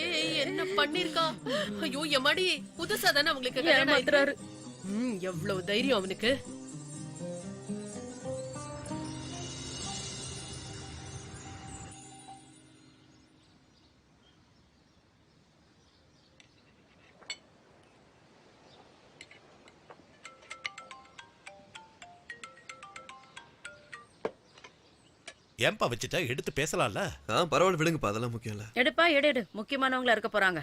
என்ன பண்ணிருக்கான்? ஐயோ எம்மாடி, புதுசா தானே உங்களுக்கு கல்யாணம் ஆயிருக்கு. எவ்வளவு தைரியம் அவனுக்கு. ஏன்பா வச்சுட்ட? எடுத்து பேசலாம்ல. பரவாயில்ல விடுங்கப்பா, அதெல்லாம் முக்கியம் இல்ல. எடுப்பா எடு. முக்கியமானவங்களா இருக்க போறாங்க.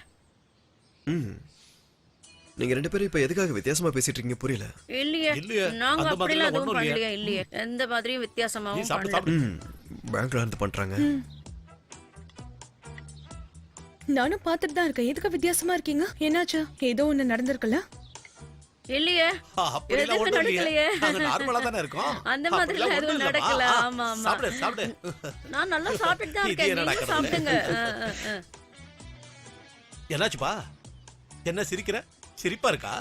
நீங்க ரெண்டு பேரும் இப்ப எதுக்காக வித்தியாசமா பேசிட்டு இருக்கீங்க புரியல. இல்லையே, இல்லையே, நாங்க அந்த அப்படிலாம் மாதிரிலாம் எதுவும் ஒண்ணும் பண்ணலையே. இல்லையே, எந்த மாதிரியும் நீ வித்தியாசமாவும் சாப்பிட்டு பண்ணல. சாப்பிட்டு. பேங்க்ல இருந்து பண்றாங்க. நானும் பார்த்துட்டு தான் இருக்கேன். எதுக்கு வித்தியாசமா இருக்கீங்க? என்னாச்சு? ஏதோ ஒண்ணு நடந்திருக்குல்ல? இல்லையே, அப்படிலாம் எதுவும் ஒண்ணும் இல்லையே. நடக்கலையே. நாங்க நார்மலா தானே இருக்கோம். அந்த மாதிரிலாம் அப்படிலாம் எதுவும் ஒண்ணும் இல்லம்மா. நடக்கல. ஆமா ஆமா, சாப்பிடு சாப்பிடு. நான் நல்லா சாப்பிட்டு தான் இது இருக்கேன். என்னடா நீங்க கடவுளே? சாப்பிடுங்க. என்னாச்சுப்பா? என்ன சிரிக்கிற? சிரிப்பா இருக்கா?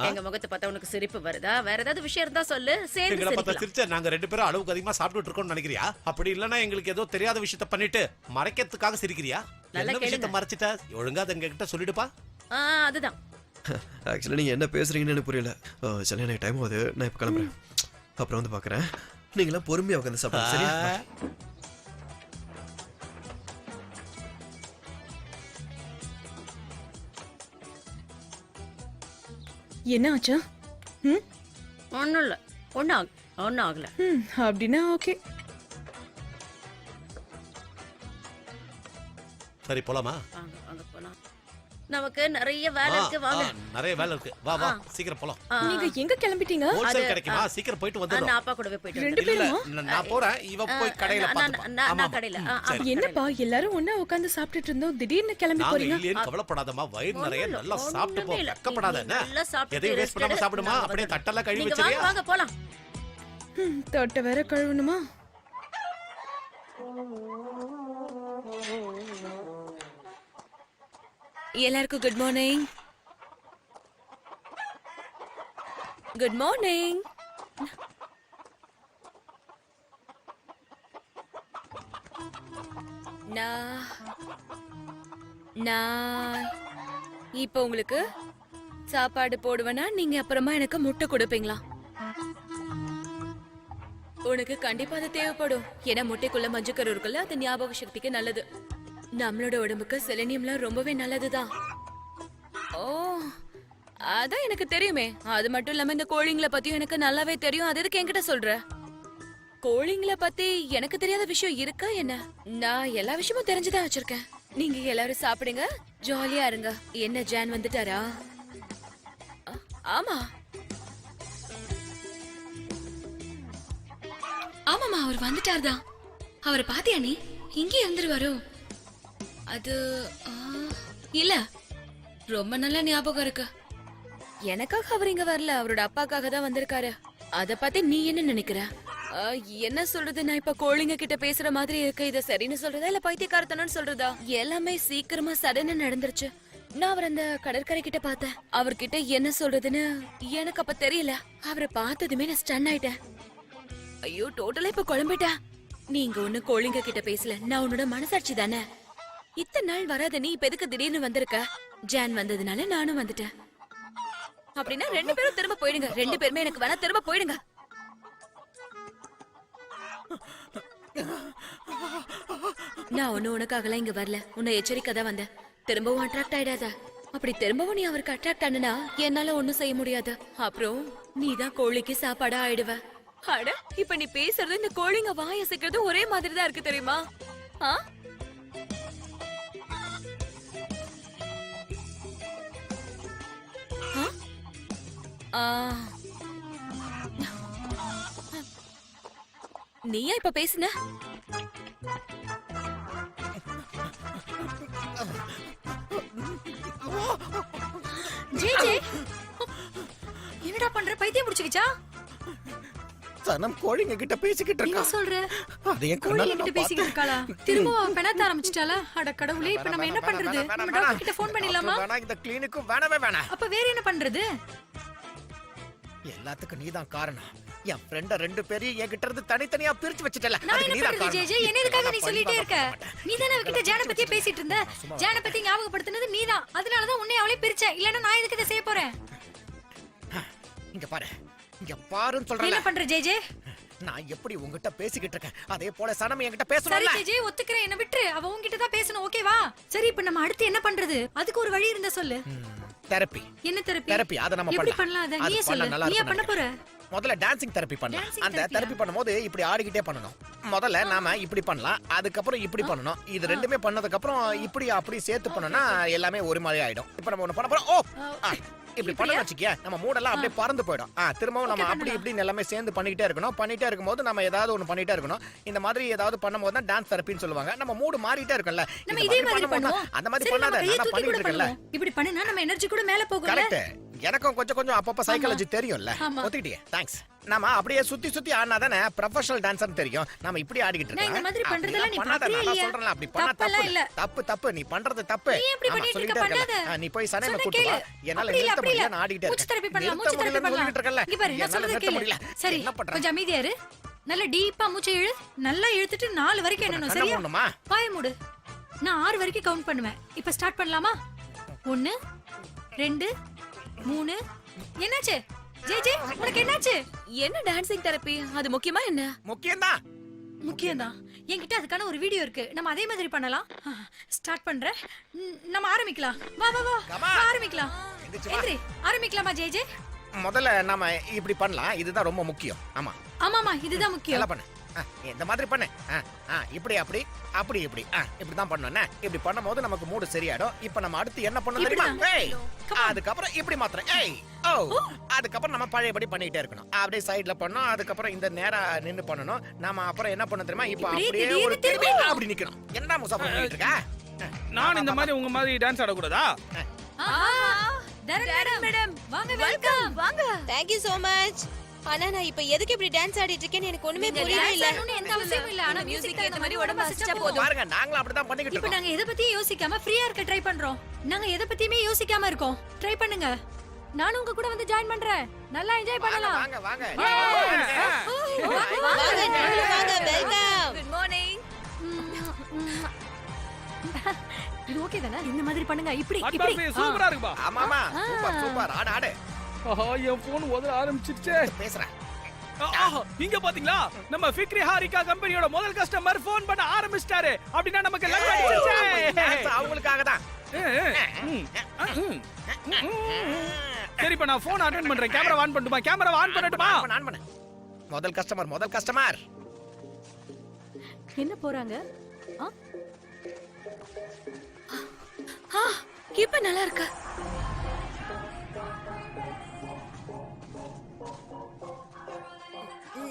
எங்க முகத்தை பார்த்தா உனக்கு சிரிப்பு வருதா? வேற ஏதாவது விஷயம் இருந்தா சொல்லு, சேர்ந்து எங்களை பார்த்தா சிரிக்கலாம். சிரிச்ச நாங்க ரெண்டு பேரும் அளவுக்கு அதிகமா சாப்பிட்டுட்டு இருக்கோம்னு நினைக்கிறியா? அப்படி இல்லனா எங்களுக்கு ஏதோ தெரியாத விஷயத்த பண்ணிட்டு மறைக்கிறதுக்காக சிரிக்கிறியா? நல்லா என்ன விஷயத்த கேளுங்க. மறைச்சிட்ட? ஒழுங்கா அதை எங்ககிட்ட சொல்லிடுப்பா. அதுதான். ஆக்சுவலி நீங்க என்ன பேசுறீங்கன்னு எனக்கு புரியல. சரி, எனக்கு டைம் ஆகுது, நான் இப்ப கிளம்புறேன். அப்புறம் வந்து பாக்குறேன். நீங்களாம் பொறுமையா உட்காந்து சாப்பிடுங்க, சரியா? என்ன ஆச்சு? ஒண்ணும் இல்ல, ஒண்ணும் ஆகல. அப்படின்னா ஓகே. சரி போலாமா? அங்க போலாம். நமக்கு நிறைய வேலை இருக்கு வாங்க நிறைய வேலை இருக்கு. வா வா சீக்கிரம் போலாம். நீங்க எங்க கிளம்பிட்டீங்க? ஹோல்சேல் கிடைக்குமா? சீக்கிரம் போயிட்டு நான் வந்துடுறோம். அப்பா கூடவே போயிட்டு ரெண்டு வந்துடுறேன். பேருமா? இல்ல நான் போறேன். இவ போய் கடையில பாத்துப்பா. நான் கடையில என்னப்பா எல்லாரும் ஒண்ணா உட்கார்ந்து சாப்பிட்டுட்டு இருந்தோம், திடீர்னு கிளம்பி நாங்க போறீங்க? இல்லையேன்னு கவலைப்படாதம்மா. வயிறு நிறைய நல்லா சாப்பிட்டு போ. வெக்கப்படாத என்ன? நல்லா சாப்பிட்டு எதையும் வேஸ்ட் பண்ணாம சாப்பிடுமா. அப்படியே தட்டெல்லாம் கழுவி நீங்க வாங்க வச்சிரியா? வாங்க போலாம். தொட்ட வேற கழுவணுமா? எல்லாருக்கும் குட் மார்னிங். Good morning. நான் இப்போ உங்களுக்கு சாப்பாடு போடுவேனா, நீங்க அப்புறமா எனக்கு முட்டை கொடுப்பீங்களா? உனக்கு கண்டிப்பா அது தேவைப்படும். ஏன்னா முட்டைக்குள்ள மஞ்சக்கரு இருக்குல்ல, அது ஞாபக சக்திக்கு நல்லது. நம்மளோட உடம்புக்கு செலினியம்லாம் ரொம்பவே நல்லதுதான். ஓ, அதான் எனக்கு தெரியுமே. அது மட்டும் இல்லாம இந்த கோழிங்களை பத்தியும் எனக்கு நல்லாவே தெரியும். அது எதுக்கு என்கிட்ட சொல்ற? கோழிங்களை பத்தி எனக்கு தெரியாத விஷயம் இருக்கா என்ன? நான் எல்லா விஷயமும் தெரிஞ்சுதான் வச்சிருக்கேன். நீங்க எல்லாரும் சாப்பிடுங்க, ஜாலியா இருங்க. என்ன ஜான் வந்துட்டாரா? ஆமா ஆமாமா, அவர் வந்துட்டார்தான். அவரை பாத்தியா நீ? இங்கே இருந்துருவாரோ? அது இல்ல, ரொம்ப நல்ல ஞாபகம் இருக்கு. எனக்காக அவர் இங்க வரல, அவரோட அப்பாக்காக தான் வந்திருக்காரு. அத பத்தி நீ என்ன நினைக்கிற? என்ன சொல்றது, நான் இப்ப கோழிங்க கிட்ட பேசுற மாதிரி இருக்கு. இத சரின்னு சொல்றதா இல்ல பைத்தியக்காரத்தனம்னு சொல்றதா? எல்லாமே சீக்கிரமா சடனா நடந்துருச்சு. நான் அவர் அந்த கடற்கரை கிட்ட பார்த்தேன். அவர்கிட்ட என்ன சொல்றதுன்னு எனக்கு அப்ப தெரியல. அவரை பார்த்ததுமே நான் ஸ்டன் ஆயிட்டேன். ஐயோ, டோட்டலா இப்ப குழம்பிட்டேன். நீங்க ஒண்ணு கோழிங்க கிட்ட பேசல, நான் உன்னோட மனசாட்சி தானே. இத்தனை நாள் வராத நீ இப்ப எதுக்கு திடீர்னு வந்திருக்க? ஜான் வந்ததுனால நானும் வந்துட்டேன். அப்படின்னா ரெண்டு பேரும் திரும்ப போயிடுங்க. ரெண்டு பேருமே எனக்கு வேணா திரும்ப போயிடுங்க. நான் ஒண்ணு உனக்காகலாம் இங்க வரல, உன்னை எச்சரிக்கை தான் வந்தேன். திரும்பவும் அட்ராக்ட் ஆயிடாத. அப்படி திரும்பவும் நீ அவருக்கு அட்ராக்ட் ஆனா என்னால ஒண்ணும் செய்ய முடியாது. அப்புறம் நீதான் கோழிக்கு சாப்பாடா ஆயிடுவ. அட, இப்ப நீ பேசுறது இந்த கோழிங்க வாய சிக்கிறது ஒரே மாதிரி தான் இருக்கு தெரியுமா? நீயா இப்ப பேசுன? ஜே என்னடா பண்ற? பைத்தியம் முடிச்சுக்கிச்சா? சனம் கோழிங்க கிட்ட பேசிக்கிட்டு இருக்கா. சொல்ற அது என் கோழிங்க கண்ணால கிட்ட நான் பேசிக்கிட்டு இருக்காளா? திரும்ப அவ பெணாத்த ஆரம்பிச்சிட்டாளா? அட கடவுளே, இப்ப நம்ம என்ன பண்றது? நம்ம டாக்டர் கிட்ட ஃபோன் பண்ணிடலாமா? வேணாம், இந்த கிளினிக்கும் வேணவே வேணாம். அப்ப வேற என்ன பண்றது? எல்லாத்துக்கும் நீதான் காரணம். என் ஃப்ரெண்ட ரெண்டு பேரையும் என்கிட்ட இருந்து தனித்தனியா பிரிச்சு வச்சிட்டல. நான் என்ன பண்றது ஜே? என்ன இதுக்காக நீ சொல்லிட்டே இருக்க? நீதானே அவகிட்ட ஜான பத்தியே பேசிட்டு இருந்த. ஜான பத்தி ஞாபகப்படுத்துனது நீதான். அதனாலதான் உன்னை அவளே பிரிச்ச. இல்லன்னா நான் எதுக்கு இதை செய்ய போறேன்? இங்க பாரு, இங்க பாருன்னு சொல்றேன். என்ன பண்ற ஜே? நான் எப்படி உன்கிட்ட பேசிக்கிட்டு இருக்கேன், அதே போல சனம் என்கிட்ட சரி பேசணும்ல. ஜே, ஒத்துக்கிறேன். என்ன விட்டுரு. அவ உன்கிட்ட தான் பேசணும், ஓகேவா? சரி, இப்ப நம்ம அடுத்து என்ன பண்றது? அதுக்கு ஒரு வழி இருந்தா சொல்லு. தெரப்பி. என்ன தெரப்பி? தெரப்பி அத நம்ம எப்படி பண்ணலாம். பண்ணலாம்? அத நீயே சொல்லு. நீ ஏன் பண்ண போற? முதல்ல டான்சிங் தெரப்பி பண்ணலாம். Dancing அந்த therapy-யா? தெரப்பி பண்ணும்போது இப்படி ஆடிக்கிட்டே பண்ணணும். முதல்ல நாம இப்படி பண்ணலாம், அதுக்கப்புறம் இப்படி பண்ணணும். இது ரெண்டுமே பண்ணதுக்கு அப்புறம் இப்படி அப்படி சேர்த்து பண்ணோம்னா எல்லாமே ஒரு மாதிரி ஆயிடும். இப்போ நம்ம ஒண்ணு பண்ண போறோம். இப்படி பண்ண வச்சுக்கிய நம்ம மூடெல்லாம் அப்படியே பறந்து போயிடும். திரும்பவும் நம்ம அப்படி இப்படி எல்லாமே சேர்ந்து பண்ணிக்கிட்டே இருக்கணும். பண்ணிட்டே இருக்கும்போது நம்ம ஏதாவது ஒண்ணு பண்ணிட்டே இருக்கணும். இந்த மாதிரி ஏதாவது பண்ணும்போது தான் டான்ஸ் தெரப்பின்னு சொல்லுவாங்க. நம்ம மூடு மாறிட்டே இருக்கும்ல. நம்ம இதே மாதிரி பண்ணுவோம். அந்த மாதிரி சரி, பண்ணாத, நம்ம கையை நான் தூக்கி கூட பண்ணிட்டு இருக்கேன்ல. பண்ணுவோம். இப்படி பண்ணுனா நம்ம எனர்ஜி கூட மேல போகும்ல. கரெக்ட். எனக்கும் கொஞ்சம் கொஞ்சம் அப்பப்ப சைக்காலஜி தெரியும்ல. ஆமா. ஒத்துக்கிட்டியே, தேங்க்ஸ். நாம அப்படியே சுத்தி சுத்தி ஆடினா தானே ப்ரொஃபஷனல் டான்சர் தெரியும். நாம இப்படி ஆடிக்கிட்டு நான் இந்த இருக்கோம். மாதிரி பண்றதெல்லாம் நீ பண்ணாத, பாக்கவே நான் இல்லையா? சொல்றேன்ல, அப்படி பண்ணா தப்பெல்லாம் தப்பு இல்ல. தப்பு தப்பு. நீ பண்றது தப்பு. நீ எப்படி ஆமா, பண்ணிட்டு சொல்லிட்டே இருக்க? இருக்கல. பண்ணாத. நீ போய் சனையனை சொன்னா கூட்டு வா. கேளு. என்னால அப்படி இல்ல, நிறுத்த அப்படி இல்ல. முடியல, நான் ஆடிட்டே மூச்சு தெரப்பி இருக்கேன். பண்ணலாம், மூச்சு நிறுத்த தெரப்பி முடியலன்னு பண்ணலாம். சொல்லிட்டு இருக்கல. இங்க பாரு, நான் என்னால சொல்றத நிறுத்த கேளு. முடியல. சரி, என்ன பண்ற? கொஞ்சம் அமைதியா இரு. நல்லா டீப்பா மூச்சை இழு. நல்லா இழுத்துட்டு 4 வரைக்கும் எண்ணணும், சரியா? பண்ணணுமா? வாய மூடு. நான் 6 வரைக்கும் கவுண்ட் பண்ணுவேன். இப்ப ஸ்டார்ட் பண்ணலாமா? 1 2 3. என்னாச்சு ஜே? உனக்கு என்னாச்சு? என்ன டான்சிங் தெரப்பி? அது முக்கியமா என்ன? முக்கியம்தான். முக்கியம்தான். என்கிட்ட அதுக்கான ஒரு வீடியோ இருக்கு. நம்ம அதே மாதிரி பண்ணலாம். ஸ்டார்ட் பண்றேன். நம்ம ஆரம்பிக்கலாம். வா வா வா, Come on. ஆரம்பிக்கலாம். எந்திரிச்சு வா. எந்திரி, ஆரம்பிக்கலாமா ஜே? முதல்ல நாம இப்படி பண்ணலாம். இதுதான் ரொம்ப முக்கியம். ஆமா, ஆமாமா, இதுதான் முக்கியம். நல்லா பண்ணு. இந்த மாதிரி பண்ணு இப்படி அப்படி அப்படி இப்படி இப்படிதான் பண்ணணும். இப்படி பண்ணும்போது நமக்கு மூடு சரியாடும். இப்ப நம்ம அடுத்து என்ன பண்ணணும் தெரியுமா? ஏய், அதுக்கப்புறம் இப்படி மாத்திரம். ஏய், ஓ, அதுக்கப்புறம் நம்ம பழையபடி பண்ணிட்டே இருக்கணும். அப்படியே சைடுல பண்ணணும். அதுக்கப்புறம் இந்த நேரா நின்னு பண்ணணும். நாம அப்புறம் என்ன பண்ண தெரியுமா? இப்ப அப்படியே ஒரு திரும்பி அப்படி நிக்கணும். என்ன முசாஃபர் பண்ணிட்டு இருக்க? நான் இந்த மாதிரி உங்க மாதிரி டான்ஸ் ஆடக்கூடாதா? மேடம் வாங்க வெல்கம் வாங்க. Thank you so much. ஆனா நான் இப்ப எதுக்கு இப்படி டான்ஸ் ஆடிட்டு இருக்கேன்னு எனக்கு ஒண்ணுமே புரியவே இல்ல. எந்த அவசியமும் இல்ல. ஆனா மியூசிக் ஏத்த மாதிரி உடம்ப அசைச்சா போதும். பாருங்க, நாங்களும் அப்படிதான் பண்ணிக்கிட்டு இப்போ இருக்கோம். நாங்க எதை பத்தியும் யோசிக்காம ஃப்ரீயா இருக்க ட்ரை பண்றோம். நாங்க எதை பத்தியுமே யோசிக்காம இருக்கோம். ட்ரை பண்ணுங்க. நானும் உங்க கூட வந்து ஜாயின் பண்றேன். நல்லா என்ஜாய் பண்ணலாம். வாங்க வாங்க. வாங்க நீங்களும் வாங்க. வெல்கம். Good morning. இது ஓகே தானே? இந்த மாதிரி பண்ணுங்க. இப்படி இப்படி அட்மாஸ்பியர் சூப்பரா இருக்குப்பா. ஆமாமா, சூப்பர் சூப்பர். ஆடு ஆடு. ஆஹா, என் போன் உதற ஆரம்பிச்சிருச்சே. பேசுறேன். இங்க பாத்தீங்களா, நம்ம ஃபிக்ரி ஹாரிகா கம்பெனியோட முதல் கஸ்டமர் ஃபோன் பண்ண ஆரம்பிச்சிட்டாரு. அப்படினா நமக்கு லக் அடிச்சிருச்சே. அவங்களுக்காக தான். சரி, இப்ப நான் போன் அட்டெண்ட் பண்றேன். கேமரா ஆன் பண்ணட்டுமா? கேமரா ஆன் பண்ணட்டுமா? ஆன் பண்ணு. முதல் கஸ்டமர். என்ன போறாங்க? இப்ப நல்லா இருக்கா?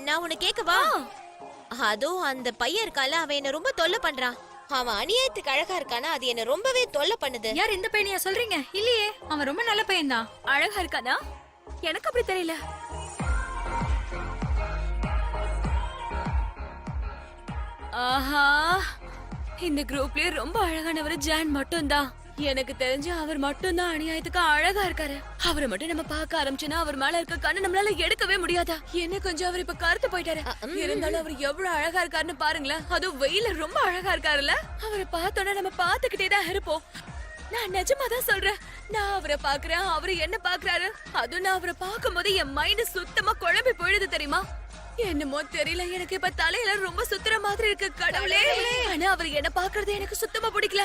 நான் உன்னை கேக்கவா? அதோ அந்த பையன் இருக்கால, அவன் என்ன ரொம்ப தொல்லை பண்றான். அவன் அநியாயத்துக்கு அழகா இருக்கானா, அது என்ன ரொம்பவே தொல்லை பண்ணுது. யார் இந்த பையனையா சொல்றீங்க? இல்லையே, அவன் ரொம்ப நல்ல பையன் தான். அழகா இருக்கானா? எனக்கு அப்படி தெரியல. ஆஹா, இந்த குரூப்லயே ரொம்ப அழகானவர் ஜான் மட்டும்தான். எனக்கு தெரிஞ்சு அவர் மட்டும்தான் அநியாயத்துக்கு அழகா இருக்காரு. அவரை மட்டும் நம்ம பார்க்க ஆரம்பிச்சோன்னா அவர் மேல இருக்க கண்ணு நம்மளால எடுக்கவே முடியாதா? என்ன கொஞ்சம் அவர் இப்ப கருத்து போயிட்டாரு. இருந்தாலும் அவர் எவ்வளவு அழகா இருக்காருன்னு பாருங்களேன். அதுவும் வெயில ரொம்ப அழகா இருக்காருல்ல. அவரை பார்த்தோன்னா நம்ம பார்த்துக்கிட்டே தான் இருப்போம். நான் நிஜமா தான் சொல்றேன். நான் அவரை பாக்குறேன், அவரு என்ன பாக்குறாரு. அதுவும் நான் அவரை பார்க்கும் போது என் மைண்ட் சுத்தமா குழம்பி போயிடுது தெரியுமா? என்னமோ தெரியல, எனக்கு இப்ப தலையில ரொம்ப சுத்துற மாதிரி இருக்கு. கடவுளே, ஆனா அவர் என்ன பாக்குறது எனக்கு சுத்தமா பிடிக்கல.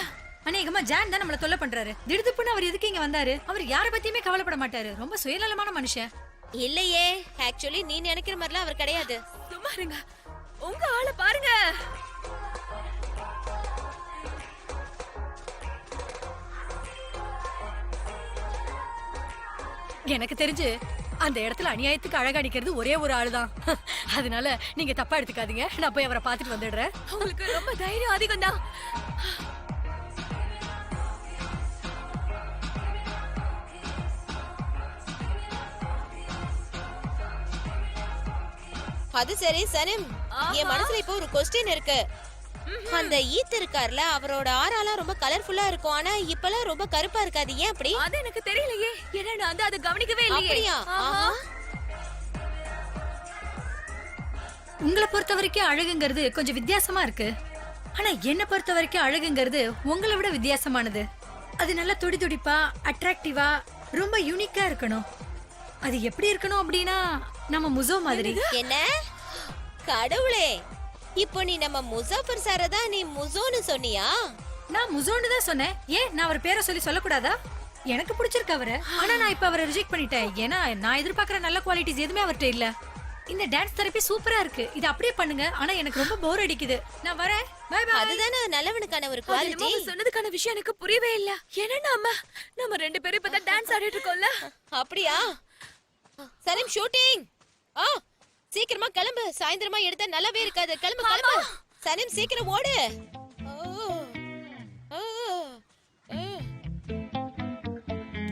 அநேகமா ஜான் தான் நம்மள தொல்லை பண்றாரு. திடுதுப்புன்னு அவர் எதுக்கு இங்க வந்தாரு? அவர் யார பத்தியுமே கவலைப்பட மாட்டாரு. ரொம்ப சுயநலமான மனுஷன். இல்லையே, ஆக்சுவலி நீ நினைக்கிற மாதிரிலாம் அவர் கிடையாது. சும்மா இருங்க, உங்க ஆளை பாருங்க. எனக்கு தெரிஞ்சு அந்த இடத்துல அநியாயத்துக்கு அழகா நிக்கிறது ஒரே ஒரு ஆளுதான். அதனால நீங்க தப்பா எடுத்துக்காதீங்க. நான் போய் அவரை பார்த்துட்டு வந்துடுறேன். உங்களுக்கு ரொம்ப தைரியம் அதிகம் தான். அது சரி சனம், என் மனசுல இப்போ ஒரு கொஸ்டின் இருக்கு. அந்த ஈத் இருக்கார்ல, அவரோட ஆறாலாம் ரொம்ப கலர்ஃபுல்லா இருக்கும். ஆனா இப்பெல்லாம் ரொம்ப கருப்பா இருக்காது. ஏன் அப்படி? அது எனக்கு தெரியலையே. ஏன்னா நான் வந்து அதை கவனிக்கவே இல்லையே. அப்படியா? ஆஹா. உங்களை பொறுத்த வரைக்கும் அழகுங்கிறது கொஞ்சம் வித்தியாசமா இருக்கு. ஆனா என்ன பொறுத்த வரைக்கும் அழகுங்கிறது உங்களை விட வித்தியாசமானது. அது நல்லா துடி துடிப்பா, அட்ராக்டிவா, ரொம்ப யூனிக்கா இருக்கணும். அது எப்படி இருக்கணும் அப்படின்னா நம்ம முசோ மாதிரி. என்ன கடவுளே, இப்போ நீ நம்ம முசாஃபர் சார தான் நீ முசோன்னு சொன்னியா? நான் முசோன்னு தான் சொன்னேன். ஏன் நான் அவர் பேரை சொல்லக்கூடாதா? எனக்கு பிடிச்சிருக்கு அவரை. ஆனா நான் இப்ப அவரை ரிஜெக்ட் பண்ணிட்டேன். ஏன்னா நான் எதிர்பார்க்கிற நல்ல குவாலிட்டிஸ் எதுவுமே அவர்கிட்ட இல்ல. இந்த டான்ஸ் தெரப்பி சூப்பரா இருக்கு. இது அப்படியே பண்ணுங்க. ஆனா எனக்கு ரொம்ப போர் அடிக்குது. நான் வரேன். Bye bye. அதுதானே நல்லவனுக்கான ஒரு குவாலிட்டி. அவங்க சொன்னதுக்கான விஷயம் எனக்கு புரியவே இல்ல. ஏன்னா நம்ம ரெண்டு பேரும் இப்பதான் டான்ஸ் ஆடிட்டு இருக்கோம்ல. அப்படியா? சனம் ஷூட்டிங். சீக்கிரமா கிளம்பு. சாயந்திரமா எடுத்தா நல்லாவே இருக்காது. கிளம்பு. சனம் சீக்கிரம் ஓடு.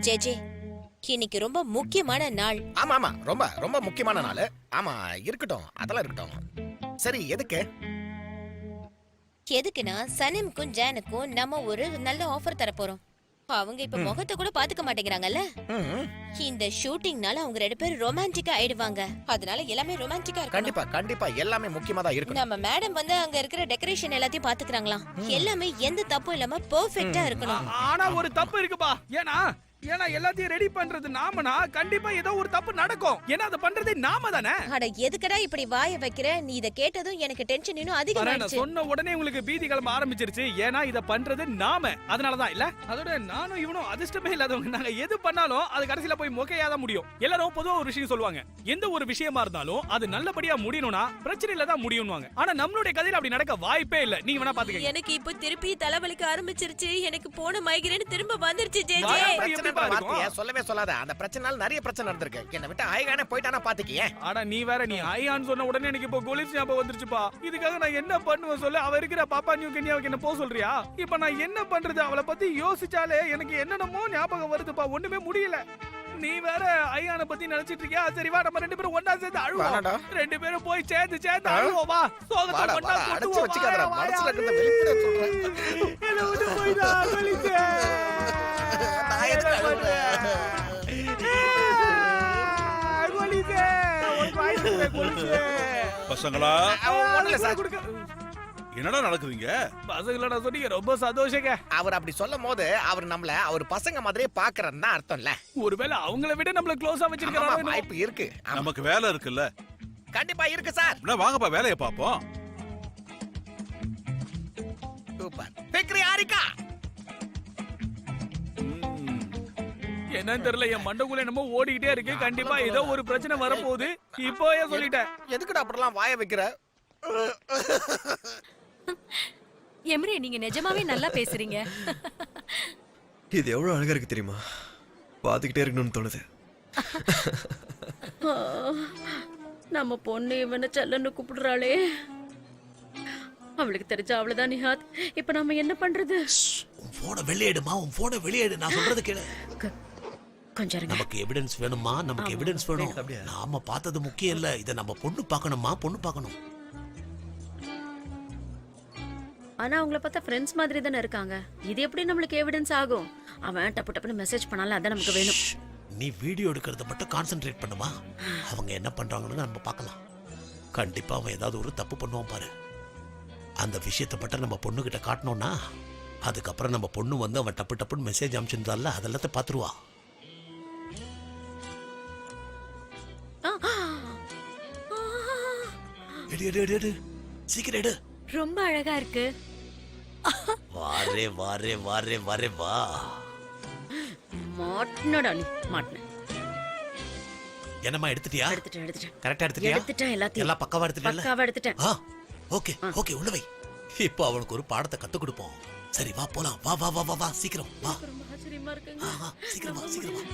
ஜெஜே, இன்னைக்கு ரொம்ப முக்கியமான நாள். ஆமா, ரொம்ப ரொம்ப முக்கியமான நாள். ஆமா, இருக்கட்டும், அதெல்லாம் இருக்கட்டும். சரி, எதுக்குன்னா சனம்க்கும் ஜானுக்கும் நம்ம ஒரு நல்ல ஆஃபர் தர போறோம். அவங்க இப்ப முகத்தை கூட பாத்துக்க மாட்டேங்கிறாங்கல்ல. இந்த ஷூட்டிங்னால அவங்க ரெண்டு பேரும் ரொமான்டிக்கா ஆயிடுவாங்க. அதனால எல்லாமே ரொமான்டிக்கா இருக்கும். கண்டிப்பா எல்லாமே முக்கியமா தான் இருக்கும். நம்ம மேடம் வந்து அங்க இருக்கிற டெக்கரேஷன் எல்லாத்தையும் பாத்துக்கறாங்களாம். எல்லாமே எந்த தப்பும் இல்லாம பெர்ஃபெக்ட்டா இருக்கணும். ஆனா ஒரு தப்பு இருக்குப்பா. ஏன்னா ஏன்னா எல்லாத்தையும் ரெடி பண்றது நாமனா கண்டிப்பா ஏதோ ஒரு தப்பு நடக்கும். ஏன்னா அதை பண்றதே நாம தானே. அட எதுக்கடா இப்படி வாய வைக்கிற? நீ இத கேட்டதும் எனக்கு டென்ஷன் இன்னும் நான் அதிகமாயிடுச்சு. சொன்ன உடனே உங்களுக்கு பீதி கிளம்ப ஆரம்பிச்சிருச்சு. ஏன்னா இத பண்றது நாம, அதனாலதான் இல்ல. அதோட நானும் இவனும் அதிர்ஷ்டமே இல்லாதவங்க. நாங்க எது பண்ணாலும் அது கடைசியில போய் மொக்கையாதான் முடியும். எல்லாரும் பொதுவா ஒரு விஷயம் சொல்லுவாங்க, எந்த ஒரு விஷயமா இருந்தாலும் அது நல்லபடியா முடியணும்னா பிரச்சனையில தான் முடியும்வாங்க. ஆனா நம்மளுடைய கதையில அப்படி நடக்க வாய்ப்பே இல்ல. நீங்க வேணா பாத்துக்கங்க. எனக்கு இப்போ திருப்பி தலைவலிக்க ஆரம்பிச்சிருச்சு. எனக்கு போன மைக்ரேன் திரும்ப வந்துருச்சு ஜேஜே. பிரச்சனை பார்த்தியா? சொல்லவே சொல்லாத. அந்த பிரச்சனால நிறைய பிரச்சனை நடந்திருக்கு. என்ன விட்டு ஹைகானே போயிட்டானா பாத்துக்கியே. ஆனா நீ வேற, நீ ஐயான்னு சொன்ன உடனே எனக்கு இப்போ கோலிஸ் ஞாபகம் வந்துருச்சுப்பா. இதுக்காக நான் என்ன பண்ணுவேன் சொல்லு? அவ இருக்கிற பாப்பா நியூ கென்யாவுக்கு என்ன போக சொல்றியா? இப்ப நான் என்ன பண்றது? அவளை பத்தி யோசிச்சாலே எனக்கு என்னென்னமோ ஞாபகம் வருதுப்பா. ஒண்ணுமே முடியல. நீ வேற ஐயான பத்தி நினைச்சிட்டு இருக்கியா? சரி வா, நம்ம ரெண்டு பேரும் ஒண்ணா சேர்ந்து அழுவோம். ரெண்டு பேரும் போய் சேர்ந்து அழுவோம். வா, சோகத்தை ஒண்ணா அடைச்சு வச்சுக்காதடா. மனசுல இருக்கிறத வெளிப்படையா சொல்றேன். என்ன விட்டு போய்டா கோலிஸ். நான் எதுக்கு அழுறேன்? பசங்களா ஒண்ணுல சார். என்னடா நடக்குதுங்க? பசங்களோட சொன்னீங்க ரொம்ப சந்தோஷங்க. அவர் அப்படி சொல்லும் போது அவர் நம்மள அவர் பசங்க மாதிரியே பாக்குறதுன்னு அர்த்தம் இல்ல. ஒருவேளை அவங்கள விட நம்மள க்ளோஸா ஆமா, வச்சிருக்காங்க. வாய்ப்பு இருக்கு. ஆமா, நமக்கு வேலை இருக்குல்ல. கண்டிப்பா இருக்கு சார். என்ன வாங்கப்பா வேலையை பாப்போம். சூப்பர். பிக்ரி ஆரிக்கா. என்னன்னு தெரியல, என் மண்டக்குள்ள என்னமோ ஓடிக்கிட்டே இருக்கு. கண்டிப்பா ஏதோ ஒரு பிரச்சனை வரப்போகுது. இப்போயே சொல்லிட்டேன். எதுக்குடா அப்படிலாம் வாய வைக்கிற? எம்ரி, நீங்க நிஜமாவே நல்லா பேசுறீங்க. இது எவ்வளவு அழகா இருக்கு தெரியுமா? பார்த்துக்கிட்டே இருக்கணும்னு தோணுது. நம்ம பொண்ணு இவனை செல்லன்னு கூப்பிடுறாளே. அவளுக்கு தெரிஞ்சா அவ்வளவுதான் நிஹாத். இப்ப நாம என்ன பண்றது? உன் போனை வெளியேடுமா, உன் போனை வெளியேடு. நான் சொல்றது கேளு. கொஞ்சம் இருங்க. நமக்கு எவிடன்ஸ் வேணுமா? நமக்கு எவிடன்ஸ் வேணும். அப்படியா? நாம பார்த்தது முக்கியம் இல்ல. இத நம்ம பொண்ணு பார்க்கணுமா? பொண்ணு பார்க்கணும். ஆனா அவங்கள பார்த்தா ஃப்ரெண்ட்ஸ் மாதிரி தானே இருக்காங்க. இது எப்படி நம்மளுக்கு எவிடன்ஸ் ஆகும்? அவன் டப்பு டப்புன்னு மெசேஜ் பண்ணாலும் அதான் நமக்கு வேணும். நீ வீடியோ எடுக்கிறத மட்டும் கான்சென்ட்ரேட் பண்ணுமா. அவங்க என்ன பண்றாங்கன்னு நம்ம பார்க்கலாம். கண்டிப்பா அவன் ஏதாவது ஒரு தப்பு பண்ணுவான் பாரு. அந்த விஷயத்தை மட்டும் நம்ம பொண்ணு கிட்ட காட்டணும்னா அதுக்கப்புறம் நம்ம பொண்ணு வந்து அவன் டப்பு டப்புன்னு மெசேஜ் அனுப்பிச்சிருந்தால அதெல்லாத்தையும் பார்த்துருவா. எடு எடு எடு எடு, சீக்கிரம் எடு. ரொம்ப அழகா இருக்கு. வாரே வாரே வாரே வாரே வா. மாட்டினடா நீ, மாட்டின. என்னம்மா எடுத்துட்டியா? எடுத்துட்டேன். கரெக்டா எடுத்துட்டியா? எடுத்துட்டேன் எல்லாத்தையும். எல்லாம் பக்காவா எடுத்துட்டல? பக்காவா எடுத்துட்டேன். ஓகே ஓகே, உள்ள வை. இப்போ அவனுக்கு ஒரு பாடத்தை கத்து கொடுப்போம். சரி வா போலாம். வா வா வா வா வா, சீக்கிரம் வா. ரொம்ப ஆச்சரியமா இருக்குங்க. சீக்கிரம் வா சீக்கிரம் வா.